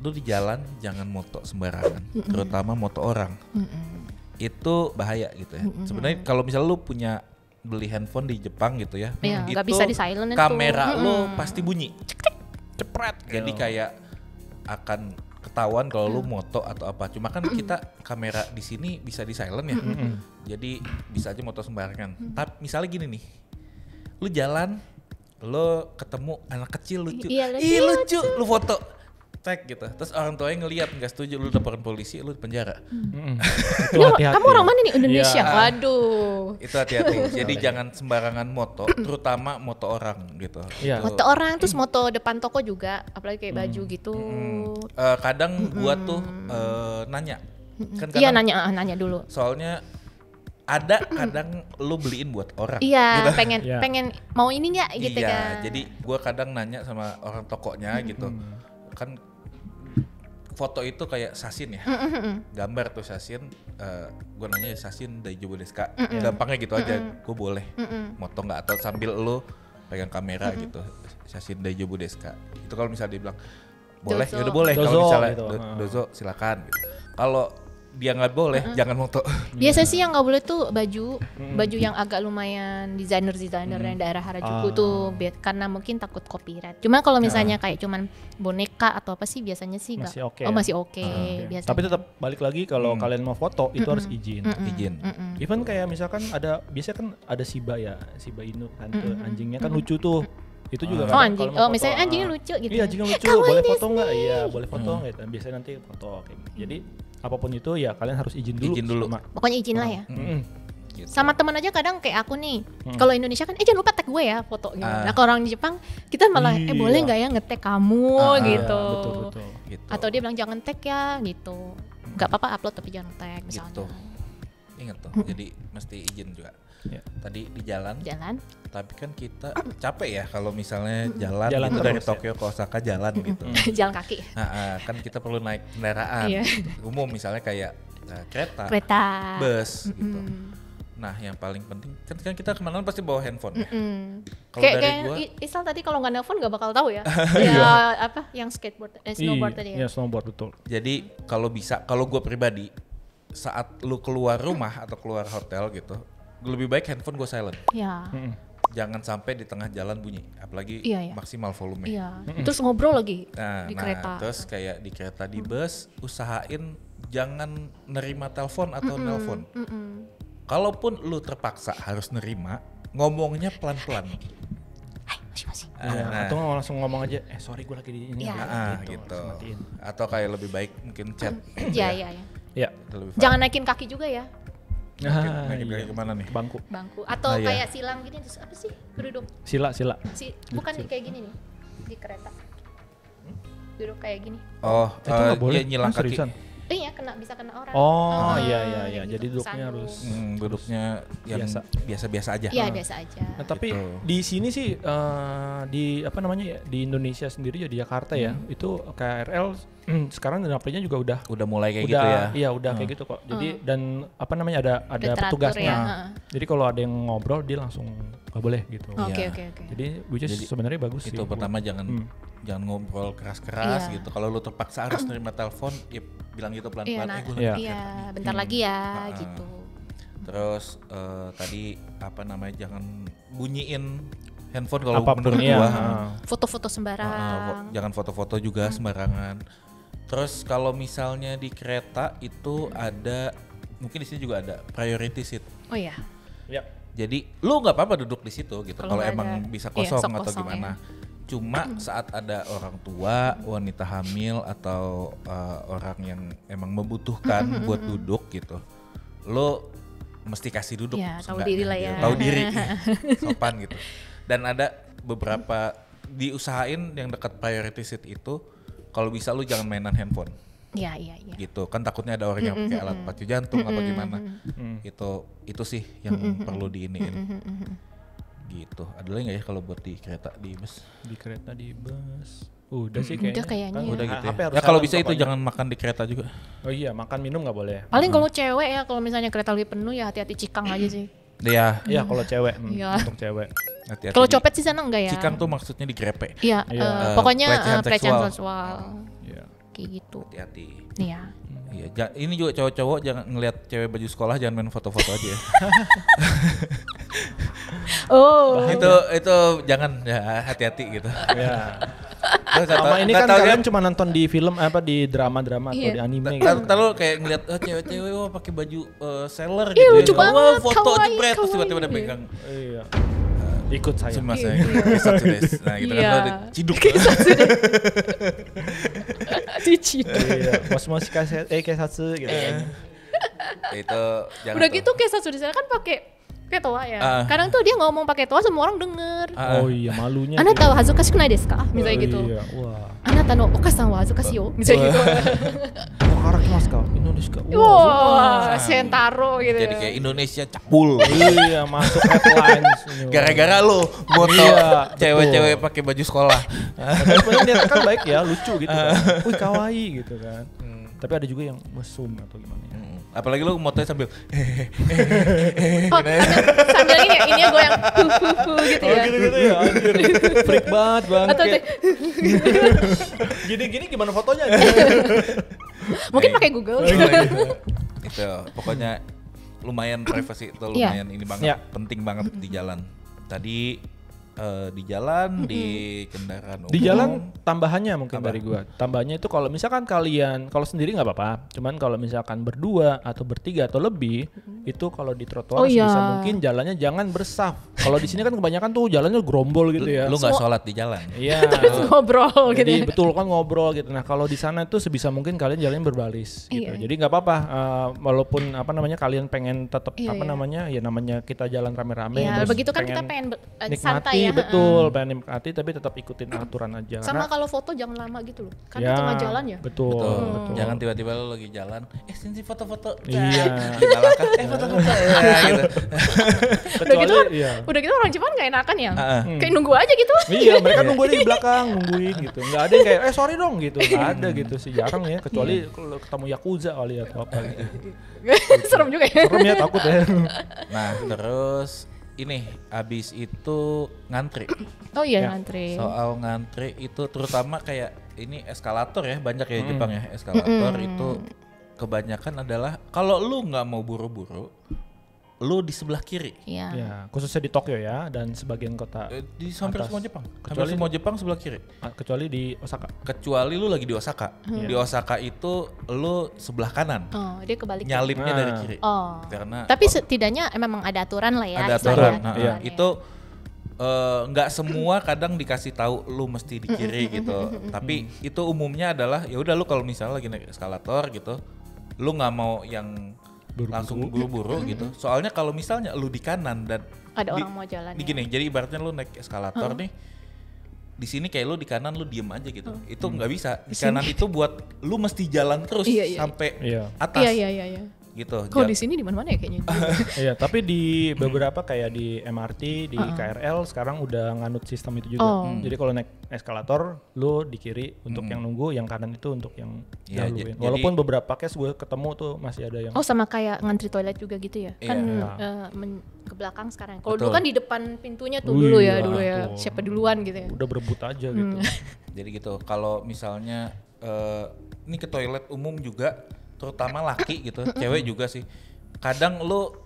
Lu di jalan jangan moto sembarangan, terutama moto orang. Itu bahaya gitu ya. Sebenarnya kalau misalnya lu punya beli handphone di Jepang gitu ya, Iya, nggak itu bisa di silent itu. kamera lu pasti bunyi, cepret. Jadi kayak akan ketahuan kalau lu moto atau apa. Cuma kan kita kamera di sini bisa di silent ya. Jadi bisa aja moto sembarangan. Tapi misalnya gini nih. Lu jalan, lu ketemu anak kecil lucu. Iya, Ih lucu, lu foto. Tag gitu. Terus orang tuanya ngelihat enggak setuju, lu laporan polisi, lu penjara. Itu hati-hati. Kamu orang mana nih? Indonesia. Iya. Waduh. Itu hati-hati. Jadi jangan sembarangan moto, terutama moto orang gitu. Iya. Moto orang terus moto depan toko juga, apalagi kayak baju gitu. Kadang gua tuh nanya. Kan Iya kadang nanya dulu. soalnya ada kadang lu beliin buat orang. Iya, gitu. pengen Iya. pengen mau ini nggak gitu Iya, kan. jadi gua kadang nanya sama orang tokonya gitu. Kan foto itu kayak sasin ya. Gambar tuh sasin, gua nanya sasin daijoubu desu ka? Gampangnya gitu aja. Gua boleh moto nggak atau sambil lu pegang kamera gitu. Sasin daijoubu desu ka? Itu kalau misalnya dia bilang boleh, Dozo. ya udah boleh. Kalau Dozo misalnya gitu. dozo silakan gitu. Kalau dia nggak boleh, jangan moto. Biasa sih yang nggak boleh tuh baju yang agak lumayan desainer yang daerah Harajuku tuh karena mungkin takut copyright. Cuman kalau misalnya kayak cuman boneka atau apa sih biasanya sih nggak. Masih oke Oh ya? masih oke. Biasanya. Tapi tetap balik lagi kalau kalian mau foto itu harus izin. Izin. Even kayak misalkan biasanya kan ada Shiba Inu kan tuh, anjingnya kan lucu tuh. Itu juga Oh kadang anjing, kalau mau oh misalnya foto, anjingnya lucu gitu. Iya anjingnya lucu, Kawaii boleh desu foto nggak? ne. Iya boleh foto nggak? Dan biasanya nanti foto kayak gitu. Jadi apapun itu ya kalian harus izin dulu. Izin dulu. sama- Pokoknya izin lah ya. Gitu. Sama teman aja kadang kayak aku nih. Kalau Indonesia kan jangan lupa tag gue ya foto gitu. Nah kalau orang di Jepang kita malah Iya. boleh nggak ya nge-tag kamu gitu. Betul. Gitu. Atau dia bilang jangan tag ya gitu. Nggak apa-apa upload tapi jangan tag misalnya. Gitu. Ingat tuh, jadi mesti izin juga. Ya. Tadi di jalan, Jalan. tapi kan kita capek ya kalau misalnya jalan, Jalan itu dari terus ya. Tokyo ke Osaka jalan gitu. Jalan kaki. Nah, kan kita perlu naik kendaraan Iya. umum misalnya kayak kereta, Kereta. bus gitu. Nah, yang paling penting kan kita kemana pasti bawa handphone ya. Kalau Kayak dari gua, Isal tadi kalau nggak nelpon nggak bakal tahu ya. Ya apa yang snowboard tadi ya. Iya, snowboard betul. jadi kalau bisa, kalau gue pribadi saat lu keluar rumah atau keluar hotel gitu, lebih baik handphone gue silent. Ya. Jangan sampai di tengah jalan bunyi, apalagi Iya. maksimal volume. Iya. Terus ngobrol lagi Nah, di kereta. terus kayak di kereta di bus, usahain jangan nerima telepon atau nelpon. Kalaupun lu terpaksa harus nerima, ngomongnya pelan-pelan. Hai, masih. Iya, atau langsung ngomong aja, sorry gue lagi di ini. Iya. Gitu. Atau kayak lebih baik mungkin chat. Iya. Ya. Itu lebih Jangan naikin kaki juga ya. naikin kaki kemana nih? Bangku. Atau Ah, iya. kayak silang gini, terus apa sih? Duduk. Sila. Bukan kayak gini nih di kereta. Duduk kayak gini. Oh, Itu nggak boleh. iya, nyilang kaki. Seriusan? Iya, bisa kena orang. Oh, Ah, iya. gitu. Jadi duduknya Sandung. harus. Duduknya yang biasa-biasa aja. Iya, biasa aja. Nah, tapi Gitu. di sini sih di apa namanya ya, di Indonesia sendiri ya, di Jakarta ya, itu KRL sekarang dapetnya juga Udah mulai kayak udah gitu ya. Iya, udah kayak gitu kok. Jadi dan apa namanya ada Udah teratur petugasnya. ya, Jadi kalau ada yang ngobrol dia langsung nggak boleh gitu. Oke. Jadi which is sebenarnya bagus sih. Itu pertama jangan ngobrol keras-keras Iya. gitu. Kalau lu terpaksa harus nerima telepon, ya bilang gitu pelan-pelan. Iya, Gue Iya. lagi Iya, kereta nih. bentar lagi ya gitu. Terus tadi apa namanya, jangan bunyiin handphone kalau Apapun, menurut iya. gua. Foto-foto sembarang. Jangan foto-foto juga sembarangan. Terus kalau misalnya di kereta itu ada, mungkin di sini juga ada priority seat. Oh iya. Ya. Jadi lu nggak apa-apa duduk di situ gitu. Kalau Kalau nggak emang ada- bisa iya, kosong sok atau kosong, gimana. Cuma saat ada orang tua, wanita hamil atau orang yang emang membutuhkan buat duduk gitu, lu mesti kasih duduk. Ya, tahu seenggaknya diri lah gitu. ya. Tahu diri, sopan gitu. Dan ada beberapa diusahain yang dekat priority seat itu, kalau bisa lu jangan mainan handphone. Iya. Gitu kan, takutnya ada orang yang pakai alat pacu jantung atau gimana. Itu sih yang perlu diiniin. Gitu. Ada lagi nggak ya kalau buat di kereta, di bus? Di kereta, di bus. Udah sih kayaknya. Udah kayaknya. Kan Udah gitu ya. HP harus Ya kalau silent bisa itu pokoknya. jangan makan di kereta juga. Oh iya, makan minum nggak boleh. Paling kalau cewek ya, kalau misalnya kereta lagi penuh ya hati-hati cikang aja sih. Iya, Iya, kalau cewek. Iya. Untuk cewek. hati-hati. Kalau copet sih sana enggak ya? Cikang tuh maksudnya digrepe. Iya, Iya. pokoknya Pelecehan pelecehan seksual. seksual. Iya. Kayak gitu. Hati-hati. Iya. Iya, ini juga cowok-cowok jangan ngelihat cewek baju sekolah, jangan main foto-foto aja ya. Oh. itu jangan ya, hati-hati gitu. Iya. Terus kata- Sama ini kan kata kalian dia- cuma nonton di film apa di drama-drama atau Iya. di anime gitu. Ntar lu kayak ngeliat cewek-cewek pakai baju sailor Iya, gitu. lucu ya. banget, Wah, foto kawaii, jebret terus tiba-tiba kawaii. dia pegang. Iya. Ikut saya. Sumimasen. Kisatsu desu. Nah, gitu Iya. kan lu ciduk. Cicit. Iya. Mos kaisatsu gitu. Itu jangan. Udah tuh. gitu kayak Satsu di sana kan pakai toa ya. Ah. Kadang tuh dia ngomong pakai toa semua orang denger. Oh iya, malunya. Anda gitu. tahu hazukashi kunai desu ka? Misalnya gitu. Iya. Wah. Anata no okasan wa hazukashi yo. Misalnya gitu. Okara kimasu ka? Indonesia. Wah, Sentaro gitu. Jadi kayak Indonesia capul. Iya, masuk headlines. Gara-gara lu moto Iya, cewek-cewek pakai baju sekolah. Padahal sebenarnya niatnya kan baik ya, lucu gitu kan. Wih, kawaii gitu kan. Tapi ada juga yang mesum atau gimana ya. Apalagi lu motonya sambil Oh, sambil ini ya goyang gitu ya. Gitu ya, anjir. Freak banget bang. Atau Gini-gini gimana fotonya? mungkin pakai Google. itu pokoknya lumayan privacy itu Iya. lumayan ini banget, Iya. penting banget di jalan. Tadi di jalan, di kendaraan umum. Di jalan tambahannya mungkin Apa? dari gua. Tambahannya itu kalau misalkan kalian, kalau sendiri nggak apa-apa. Cuman kalau misalkan berdua atau bertiga atau lebih, itu kalau di trotoar Oh iya. sebisa mungkin jalannya jangan bersaf. Kalau di sini kan kebanyakan tuh jalannya gerombol gitu ya. Lu nggak sholat di jalan. Iya. Terus ngobrol gitu. Jadi ya. betul kan ngobrol gitu. Nah kalau di sana tuh sebisa mungkin kalian jalannya berbaris gitu. Iya. Jadi nggak apa-apa. Walaupun apa namanya kalian pengen tetap Iya, apa iya. namanya ya namanya kita jalan rame-rame. Ya, terus begitu kan kita pengen nikmati, santai ya. betul, pengen nikmati tapi tetap ikutin aturan aja. Sama Karena- kalau foto jangan lama gitu loh. Kan ya, di tengah jalan ya. Betul, Betul. betul. Jangan tiba-tiba lu lagi jalan, sini foto-foto. Iya. Lima langkah, foto-foto. Ya, gitu. Udah gitu kan iya. udah udah gitu orang Jepang nggak enakan ya, kayak nunggu aja gitu. Iya, mereka nunggu di belakang, nungguin gitu. Nggak ada yang kayak, sorry dong gitu. Nggak ada gitu sih, jarang ya. Kecuali kalau ketemu Yakuza kali atau apa gitu. Serem juga ya. Serem ya, takut ya. Nah terus ini abis itu ngantri. Oh iya Ya. ngantri. Soal ngantri itu terutama kayak ini eskalator ya, banyak ya Jepang ya eskalator itu kebanyakan adalah kalau lu nggak mau buru-buru, lu di sebelah kiri. Iya. Ya, khususnya di Tokyo ya dan sebagian kota. Di hampir Atas. semua Jepang. Hampir Kecuali- semua Jepang sebelah kiri. Kecuali di Osaka. Kecuali lu lagi di Osaka. Di Osaka itu lu sebelah kanan. Oh dia kebalik. Nyalipnya dari Nah. kiri. Oh. Karena Tapi setidaknya memang ada aturan lah ya. ada istilahnya. aturan. Nah, Iya. itu nggak semua kadang dikasih tahu lu mesti di kiri gitu. Tapi itu umumnya adalah ya udah lu kalau misalnya lagi naik eskalator gitu, lu nggak mau yang langsung buru-buru gitu. Soalnya kalau misalnya lu di kanan dan Ada di- orang mau jalan. di ya. gini, jadi ibaratnya lu naik eskalator nih, di sini kayak lu di kanan lu diem aja gitu. Itu nggak bisa. Di kanan itu buat lu mesti jalan terus Iya, iya. sampai Iya. atas Iya. gitu. Kalau di sini di mana-mana ya kayaknya. Iya, tapi di beberapa kayak di MRT, di KRL sekarang udah nganut sistem itu juga. Oh. Jadi kalau naik eskalator, lu di kiri untuk yang nunggu, yang kanan itu untuk yang Iya, dahuluin. jadi- Walaupun beberapa case gue ketemu tuh masih ada yang Oh sama kayak ngantri toilet juga gitu ya? Iya. Kan ke belakang sekarang. Kalau dulu Betul. kan di depan pintunya tuh Wih, dulu ya, betul. siapa duluan gitu ya. udah berebut aja gitu. Jadi gitu. Kalau misalnya ini ke toilet umum juga, terutama laki gitu, cewek juga sih. Kadang lu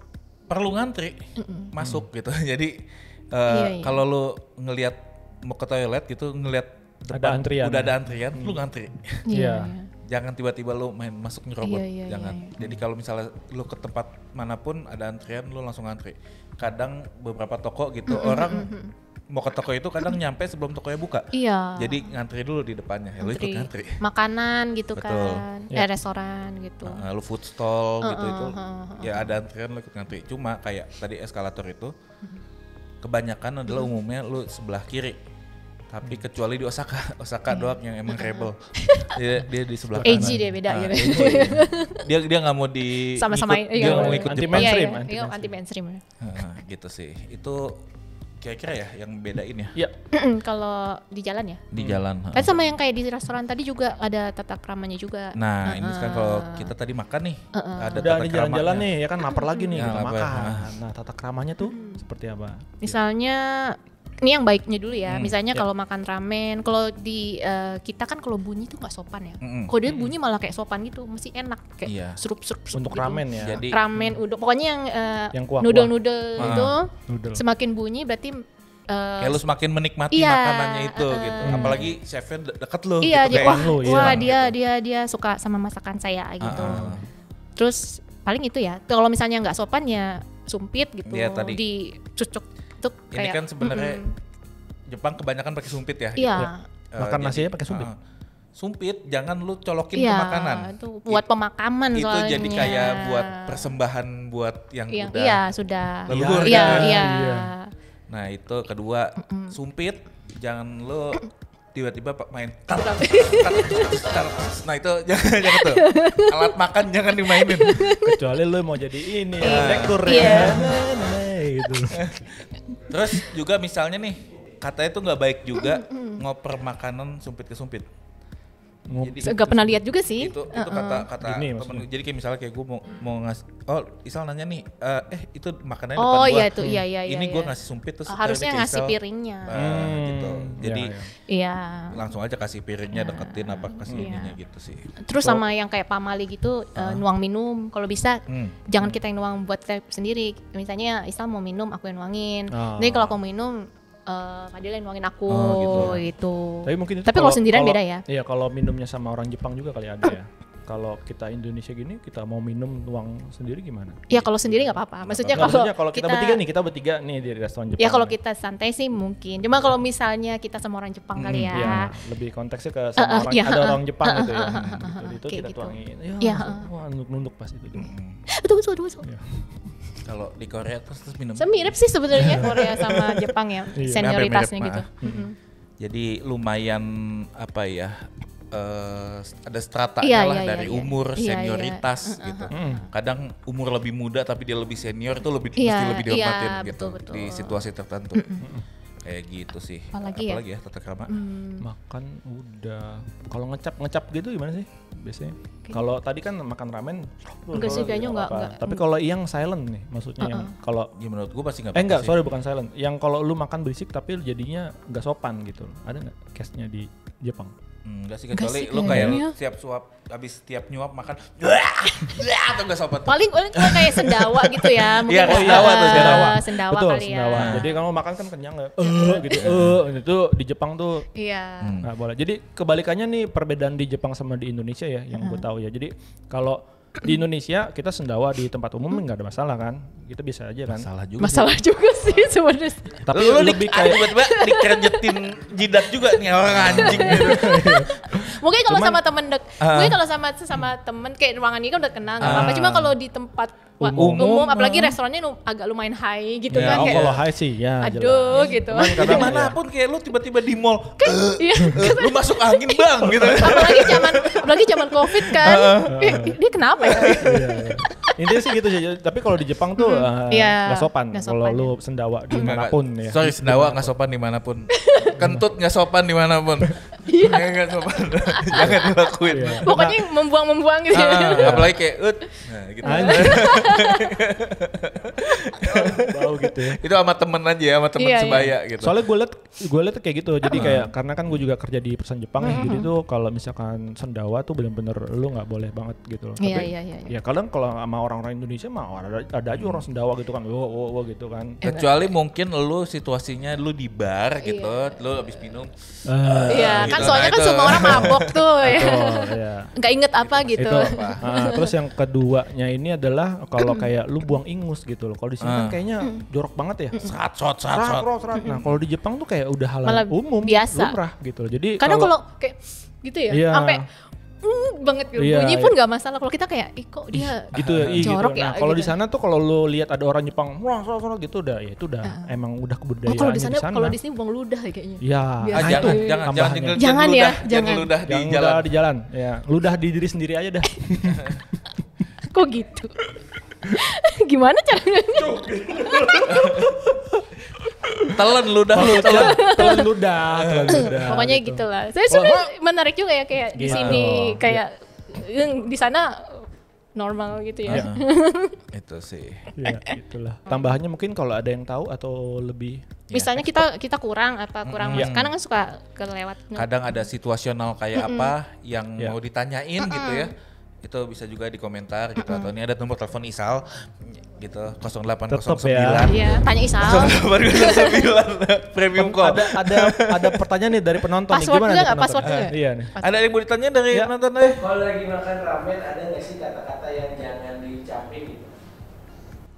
perlu ngantri masuk gitu. Jadi Iya. kalau lu ngelihat mau ke toilet gitu, ngelihat Ada antrian. udah ada antrian, lu ngantri. Iya. Jangan tiba-tiba lu main masuk nyerobot, Iya, jangan. iya. Jadi kalau misalnya lu ke tempat manapun ada antrian, lu langsung ngantri. Kadang beberapa toko gitu orang mau ke toko itu kadang nyampe sebelum tokonya buka. Iya. Jadi ngantri dulu di depannya, ya lu ikut ngantri. Makanan gitu Betul. kan, Ya. restoran gitu. Lu food stall gitu itu, ya ada antrian lu ikut ngantri. Cuma kayak tadi eskalator itu, kebanyakan adalah umumnya lu sebelah kiri. Tapi kecuali di Osaka, Osaka doang yang emang rebel. Dia di sebelah kanan. Edgy dia beda gitu. edgy. dia nggak mau di Sama-samain, ngikut, dia iya. nggak mau ikut Anti Jepang. mainstream, Iya, anti iya, mainstream. anti mainstream ya. Gitu sih. Itu kira-kira ya yang bedain ya Iya. Kalau di jalan ya. di jalan. Kan sama yang kayak di restoran tadi juga ada tata keramanya juga. Nah ini kan kalau kita tadi makan nih, ada Udah tata nih jalan-jalan keramanya. nih ya kan lapar lagi nih Nah, kita lapar. makan. Nah, tata keramanya tuh seperti apa? Misalnya ini yang baiknya dulu ya. Misalnya ya. kalau makan ramen, kalau di kita kan kalau bunyi tuh nggak sopan ya. Mm-mm. Kalau dia bunyi malah kayak sopan gitu, mesti enak kayak Iya. serup-serup Untuk gitu. ramen ya. Jadi Ramen, udon, pokoknya Yang kuah-kuah. noodle-noodle itu Noodle. semakin bunyi berarti kayak lu semakin menikmati iya, makanannya itu gitu. Apalagi chefnya deket lu iya gitu dia kayak wah, lu, iya. wah dia suka sama masakan saya gitu. Terus paling itu ya. Kalau misalnya nggak sopan ya sumpit gitu, Iya, tadi. dicucuk tuh ini kayak kan sebenarnya Jepang kebanyakan pakai sumpit ya. iya. gitu. Makan Jadi, nasinya pakai sumpit. Sumpit jangan lu colokin Iya, ke makanan. itu buat pemakaman Itu soalnya. jadi kayak buat persembahan buat yang Iya, udah iya sudah. leluhur Iya, kan. iya. Nah itu kedua sumpit jangan lu tiba-tiba main nah itu jangan tuh alat makan jangan dimainin. Kecuali lu mau jadi ini direktur Iya. ya. Nah, gitu. Terus juga misalnya nih katanya tuh nggak baik juga ngoper makanan sumpit ke sumpit. Jadi Gak pernah lihat juga sih. itu kata Gini temen. maksudnya. Jadi kayak misalnya kayak gue mau ngasih, oh Isal nanya nih, itu makanannya Oh depan gua. iya itu iya. Ini gue iya. ngasih sumpit terus harusnya tadi ke ngasih Isal, piringnya. gitu. Jadi Iya, iya. Iya. langsung aja kasih piringnya deketin apa kasih Iya. ininya gitu sih. Terus sama yang kayak pamali gitu nuang minum kalau bisa jangan kita yang nuang buat kita sendiri. Misalnya Isal mau minum aku yang nuangin. Oh. Jadi kalau aku minum Fadil yang nuangin aku Oh, gitu. Tapi mungkin itu Tapi kalau sendirian beda ya. Iya, kalau minumnya sama orang Jepang juga kali ada ya. Kalau kita Indonesia gini, kita mau minum nuang sendiri gimana? Ya kalau sendiri nggak apa-apa. Maksudnya Nggak, kalau maksudnya kita bertiga nih di restoran Jepang. Ya kalau kita santai sih mungkin. Cuma kalau misalnya kita sama orang Jepang kali ya. Iya, lebih konteksnya ke sama orang iya, ada orang Jepang gitu ya. Itu Kayak kita gitu. tuangin. Iya, Ya, wah nunduk-nunduk pas itu. Betul. Kalau di Korea terus minum. Semirip sih sebenarnya Korea sama Jepang ya. Iya. Senioritasnya Mirip, gitu. Jadi lumayan apa ya ada stratanya lah dari umur, Iya, senioritas gitu. Kadang umur lebih muda tapi dia lebih senior tuh mesti lebih dihormatin gitu betul. di situasi tertentu. Kayak gitu sih. Apalagi ya tata krama. Makan udah. Kalau ngecap gitu gimana sih biasanya? Kalau tadi kan makan ramen enggak sih kayaknya enggak. Tapi kalau yang silent nih maksudnya yang kalau ya menurut gua pasti enggak enggak, sorry bukan silent. Yang kalau lu makan berisik tapi jadinya enggak sopan gitu. Ada enggak case-nya di Jepang? Enggak sih, kecuali lu kayak siap suap habis tiap nyuap makan atau enggak sopan. Paling kayak sendawa gitu ya. Mungkin sendawa betul, kali sendawa. ya. Jadi kalau makan kan kenyang ya. Gitu. Itu di Jepang tuh nggak boleh. Jadi kebalikannya nih perbedaan di Jepang sama di Indonesia ya yang gue tahu ya. Jadi kalau di Indonesia kita sendawa di tempat umum nggak ada masalah kan, kita bisa aja kan. Masalah juga sih sebenarnya. Tapi lu lebih kayak tiba-tiba dikerejetin jidat juga nih orang anjing gitu. Mungkin kalau sama temen mungkin kalau sama temen kayak ruangan ini kan udah kenal nggak apa-apa. Cuma kalau di tempat umum apalagi restorannya agak lumayan high gitu kan. Oh kalau high sih ya. Aduh gitu. Jadi manapun kayak lu tiba-tiba di mall, lu masuk angin bang gitu. Apalagi zaman COVID kan. Dia kenapa ya? Intinya sih gitu sih. Tapi kalau di Jepang tuh nggak sopan. Kalau lu sendawa di manapun ya. Sorry, sendawa nggak sopan dimanapun. Kentut nggak sopan dimanapun. Nggak sopan. Jangan dilakuin. Pokoknya membuang gitu. Apalagi kayak gitu. Bau gitu ya. Itu sama temen aja ya, sama temen sebaya gitu. Soalnya gue liat kayak gitu. Jadi kayak karena kan gue juga kerja di perusahaan Jepang ya. Jadi tuh kalau misalkan sendawa tuh bener-bener lu nggak boleh banget gitu loh. Tapi ya kadang kalau sama orang-orang Indonesia mah ada aja orang sendawa gitu kan. Wow gitu kan. Kecuali mungkin lu situasinya lu di bar gitu, lu habis minum. Iya, gitu. kan soalnya kan semua orang mabok tuh ya. Nggak inget apa gitu. Terus yang keduanya ini adalah kalau kayak lu buang ingus gitu loh. Kalau di sini kan kayaknya jorok banget ya. Serat. Nah, kalau di Jepang tuh kayak udah hal umum, biasa. lumrah gitu loh. Jadi kadang kalau kayak gitu ya, sampai banget gitu. Bunyi pun nggak masalah. Kalau kita kayak, kok dia gitu ya, jorok gitu. ya. Nah, kalau gitu. Di sana tuh kalau lu lihat ada orang Jepang, gitu udah, ya itu udah emang udah kebudayaan kalau di sana. Kalau di sini buang ludah kayaknya. Ya, jangan ludah di jalan. Ya, ludah di diri sendiri aja dah. Kok gitu? Gimana caranya? Telan ludah. Pokoknya gitu lah. Saya sebenarnya menarik juga ya kayak di sini kayak di sana normal gitu ya. Itu sih. Ya, itulah. Tambahannya mungkin kalau ada yang tahu atau lebih. Misalnya kita kurang masuk. Karena kan suka kelewat. Kadang ada situasional kayak apa yang mau ditanyain gitu ya. Itu bisa juga di komentar gitu atau ini ada nomor telepon Isal gitu 0809. Iya, tanya Isal. 0809 premium call. Ada pertanyaan nih dari penonton nih, gimana nih penonton? Passwordnya Iya nih. Ada yang mau ditanya dari penonton deh? Kalau lagi makan ramen ada nggak sih kata-kata yang jangan diucapin gitu?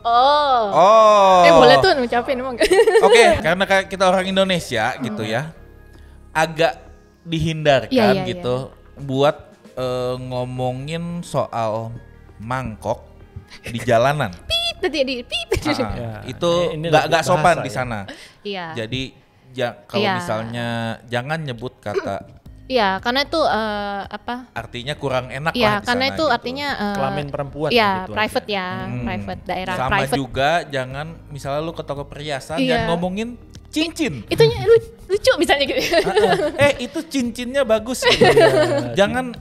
Oh. Boleh tuh ngucapin emang. Oke, karena kita orang Indonesia gitu ya. Agak dihindarkan gitu buat ngomongin soal mangkok di jalanan. Itu nggak sopan di sana. Iya. Jadi kalau misalnya jangan nyebut kata. Iya, karena itu artinya kurang enak lah Iya, di karena sana itu gitu. artinya kelamin perempuan. Iya, gitu private aja. ya, private daerah Sama private. juga jangan misalnya lu ke toko perhiasan jangan ngomongin cincin. Itunya lucu misalnya gitu. Itu cincinnya bagus. Gitu. Jangan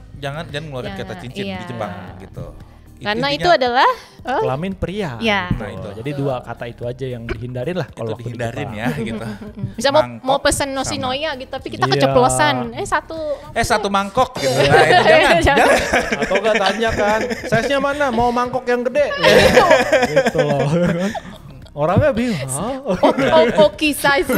ngeluarin kata cincin di Jepang gitu. Karena itu adalah kelamin pria. Ya. Gitu. Jadi dua kata itu aja yang dihindarin lah kalau dihindarin ya gitu. Bisa mau pesen nosinoya gitu tapi kita keceplosan. Satu mangkok gitu. Nah, itu jangan. Atau enggak tanya kan, size-nya mana? Mau mangkok yang gede. Gitu loh. Orangnya bingung. Oki size.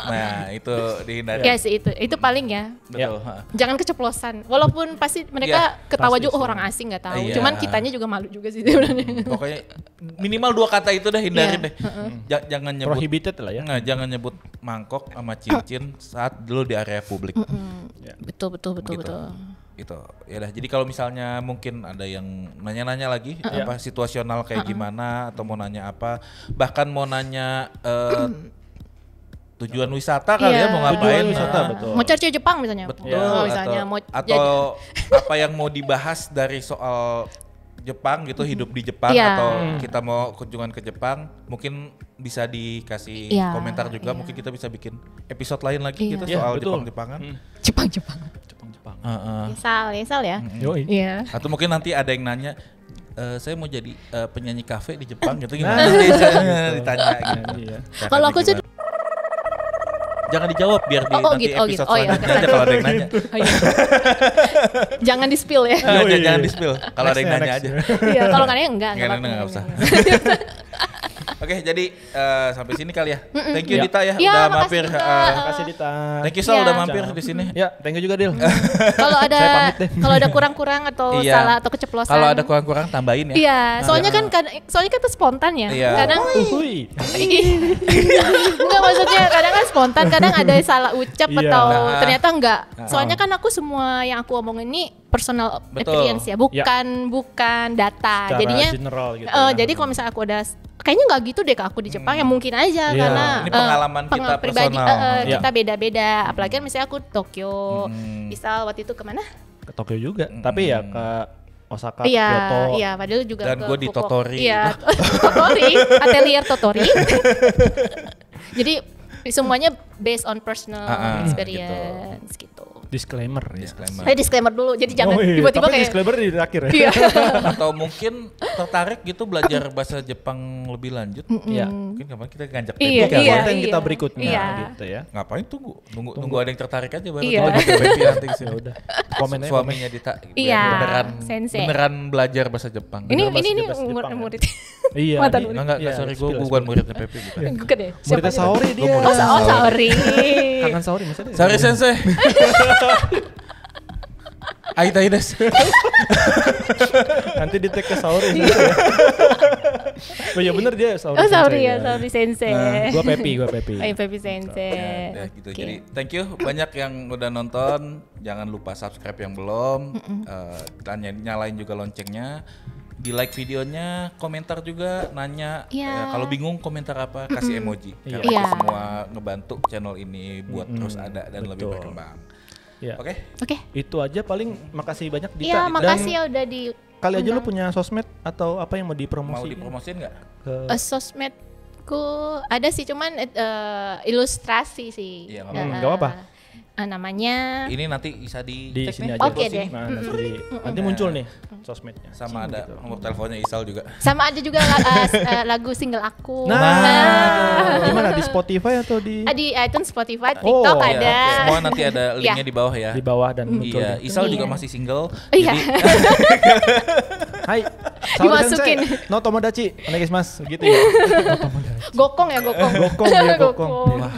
Nah, itu dihindari. Ya sih itu paling ya. Betul. Jangan keceplosan. Walaupun pasti mereka ketawa juga orang asing nggak tahu. Cuman kitanya juga malu juga sih sebenarnya. Pokoknya minimal 2 kata itu hindarin deh. Jangan nyebut prohibited lah ya. Jangan nyebut mangkok sama cincin saat dulu di area publik. Betul. Gitu. Ya dah. Jadi kalau misalnya mungkin ada yang nanya-nanya lagi apa situasional kayak gimana atau mau nanya apa, bahkan mau nanya tujuan wisata kali ya, mau ngapain? Tujuan wisata, betul. Mau cari Jepang misalnya. Betul. Misalnya mau atau apa yang mau dibahas dari soal Jepang gitu, hidup di Jepang atau kita mau kunjungan ke Jepang, mungkin bisa dikasih komentar juga. Mungkin kita bisa bikin episode lain lagi gitu soal Jepang-Jepangan. Jepang. Sal ya. Iya. Atau mungkin nanti ada yang nanya, saya mau jadi penyanyi kafe di Jepang gitu, gimana? Ditanya gitu. Kalau aku sih jangan dijawab biar di nanti episode selanjutnya aja kalau ada yang nanya. Jangan di spill ya. Jangan di spill. Kalau ada yang nanya aja. Iya, kalau nggak nanya enggak usah. Oke, jadi sampai sini kali ya. Thank you Iya. Dita ya Iya, udah makasih mampir. Dita. Makasih Dita. Thank you Sal Iya. udah mampir di sini. Ya, thank you juga Dil. Kalau Saya pamit deh. kalau ada kurang-kurang atau Iya. salah atau keceplosan. Kalau ada kurang-kurang tambahin ya. Iya, soalnya kan itu spontan ya. Iya. Kadang Uhuy. enggak, maksudnya kadang kan spontan, kadang ada salah ucap Iya. atau ternyata enggak. Soalnya kan aku semua yang aku omongin ini personal Betul. experience ya, bukan data. Secara Jadinya general gitu ya. jadi kalau misalnya aku udah kayaknya nggak gitu deh ke aku di Jepang, ya mungkin aja Iya. karena Ini pengalaman kita pribadi personal. Iya. kita beda-beda. Apalagi kan misalnya aku Tokyo, misal waktu itu kemana? Ke Tokyo juga, tapi ya ke Osaka, Iya, Kyoto. iya, padahal juga Dan ke gue di Fukuoka. Totori. Iya, Totori, atelier Totori. Jadi semuanya based on personal experience gitu. Disclaimer ya. Disclaimer dulu, jadi jangan iya. tiba-tiba Tapi kayak disclaimer di akhir ya. Iya. Atau mungkin tertarik gitu belajar bahasa Jepang lebih lanjut. Iya. Mungkin kapan kita ngajak Iya, Pepi kan. iya. Konten kita berikutnya Iya. gitu ya. Ngapain tunggu ada yang tertarik aja baru Iya. kita ngajak Pepi nanti kesini. Ya udah. Komen aja. Suaminya Dita gitu. Iya, sensei. beneran belajar bahasa Jepang. ini bahasa umur Jepang ya. murid. Iya. Mantan nih. murid. Enggak, Iya, sorry gue spill, bukan spill. muridnya Pepi gitu. Bukan deh. Muridnya Saori dia. Oh, sorry. Kangen Saori maksudnya. Sorry sensei. Aita Ides. Nanti di tag ke Saori. Oh iya bener dia Saori. Oh, sorry Sensei ya, sorry sensei. Gua Pepi. Oh, Pepi sensei. Ya gitu. Oke. Jadi thank you banyak yang udah nonton. Jangan lupa subscribe yang belum. Nyalain juga loncengnya. Di like videonya, komentar juga, nanya. Iya. Kalau bingung komentar apa, kasih emoji. Karena Iya. itu semua ngebantu channel ini buat terus ada dan lebih Betul. berkembang. Ya. Oke. Oke. Itu aja paling makasih banyak Dita. Iya, Dan makasih ya udah di kali aja lu punya sosmed atau apa yang mau dipromosi? Mau dipromosiin nggak? Ke sosmedku ada sih, cuman ilustrasi sih. Iya, nggak apa-apa. Namanya Ini nanti bisa di dicek sini nih. aja. Oke Di sini. deh. Nah, nanti muncul nih sosmednya. Sama ada nomor teleponnya Isal juga. sama ada juga lagu single aku. Nah, gimana di Spotify atau di Di iTunes, Spotify, Oh, TikTok iya, ada. Semua nanti ada linknya di bawah ya. di bawah dan muncul. Iya, di- Isal juga Iya. masih single. Iya. Hai. Dimasukin. Saori-sensei, no tomodachi, onegaishimasu gitu ya. Gokong ya, gokong. Gokong ya, gokong. Wah,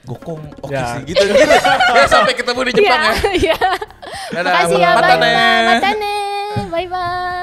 gokong oke Ya. sih gitu. Ya sampai ketemu di Jepang ya. Iya. Dadah, Makasih ya, matane. bye. Matane. Bye bye.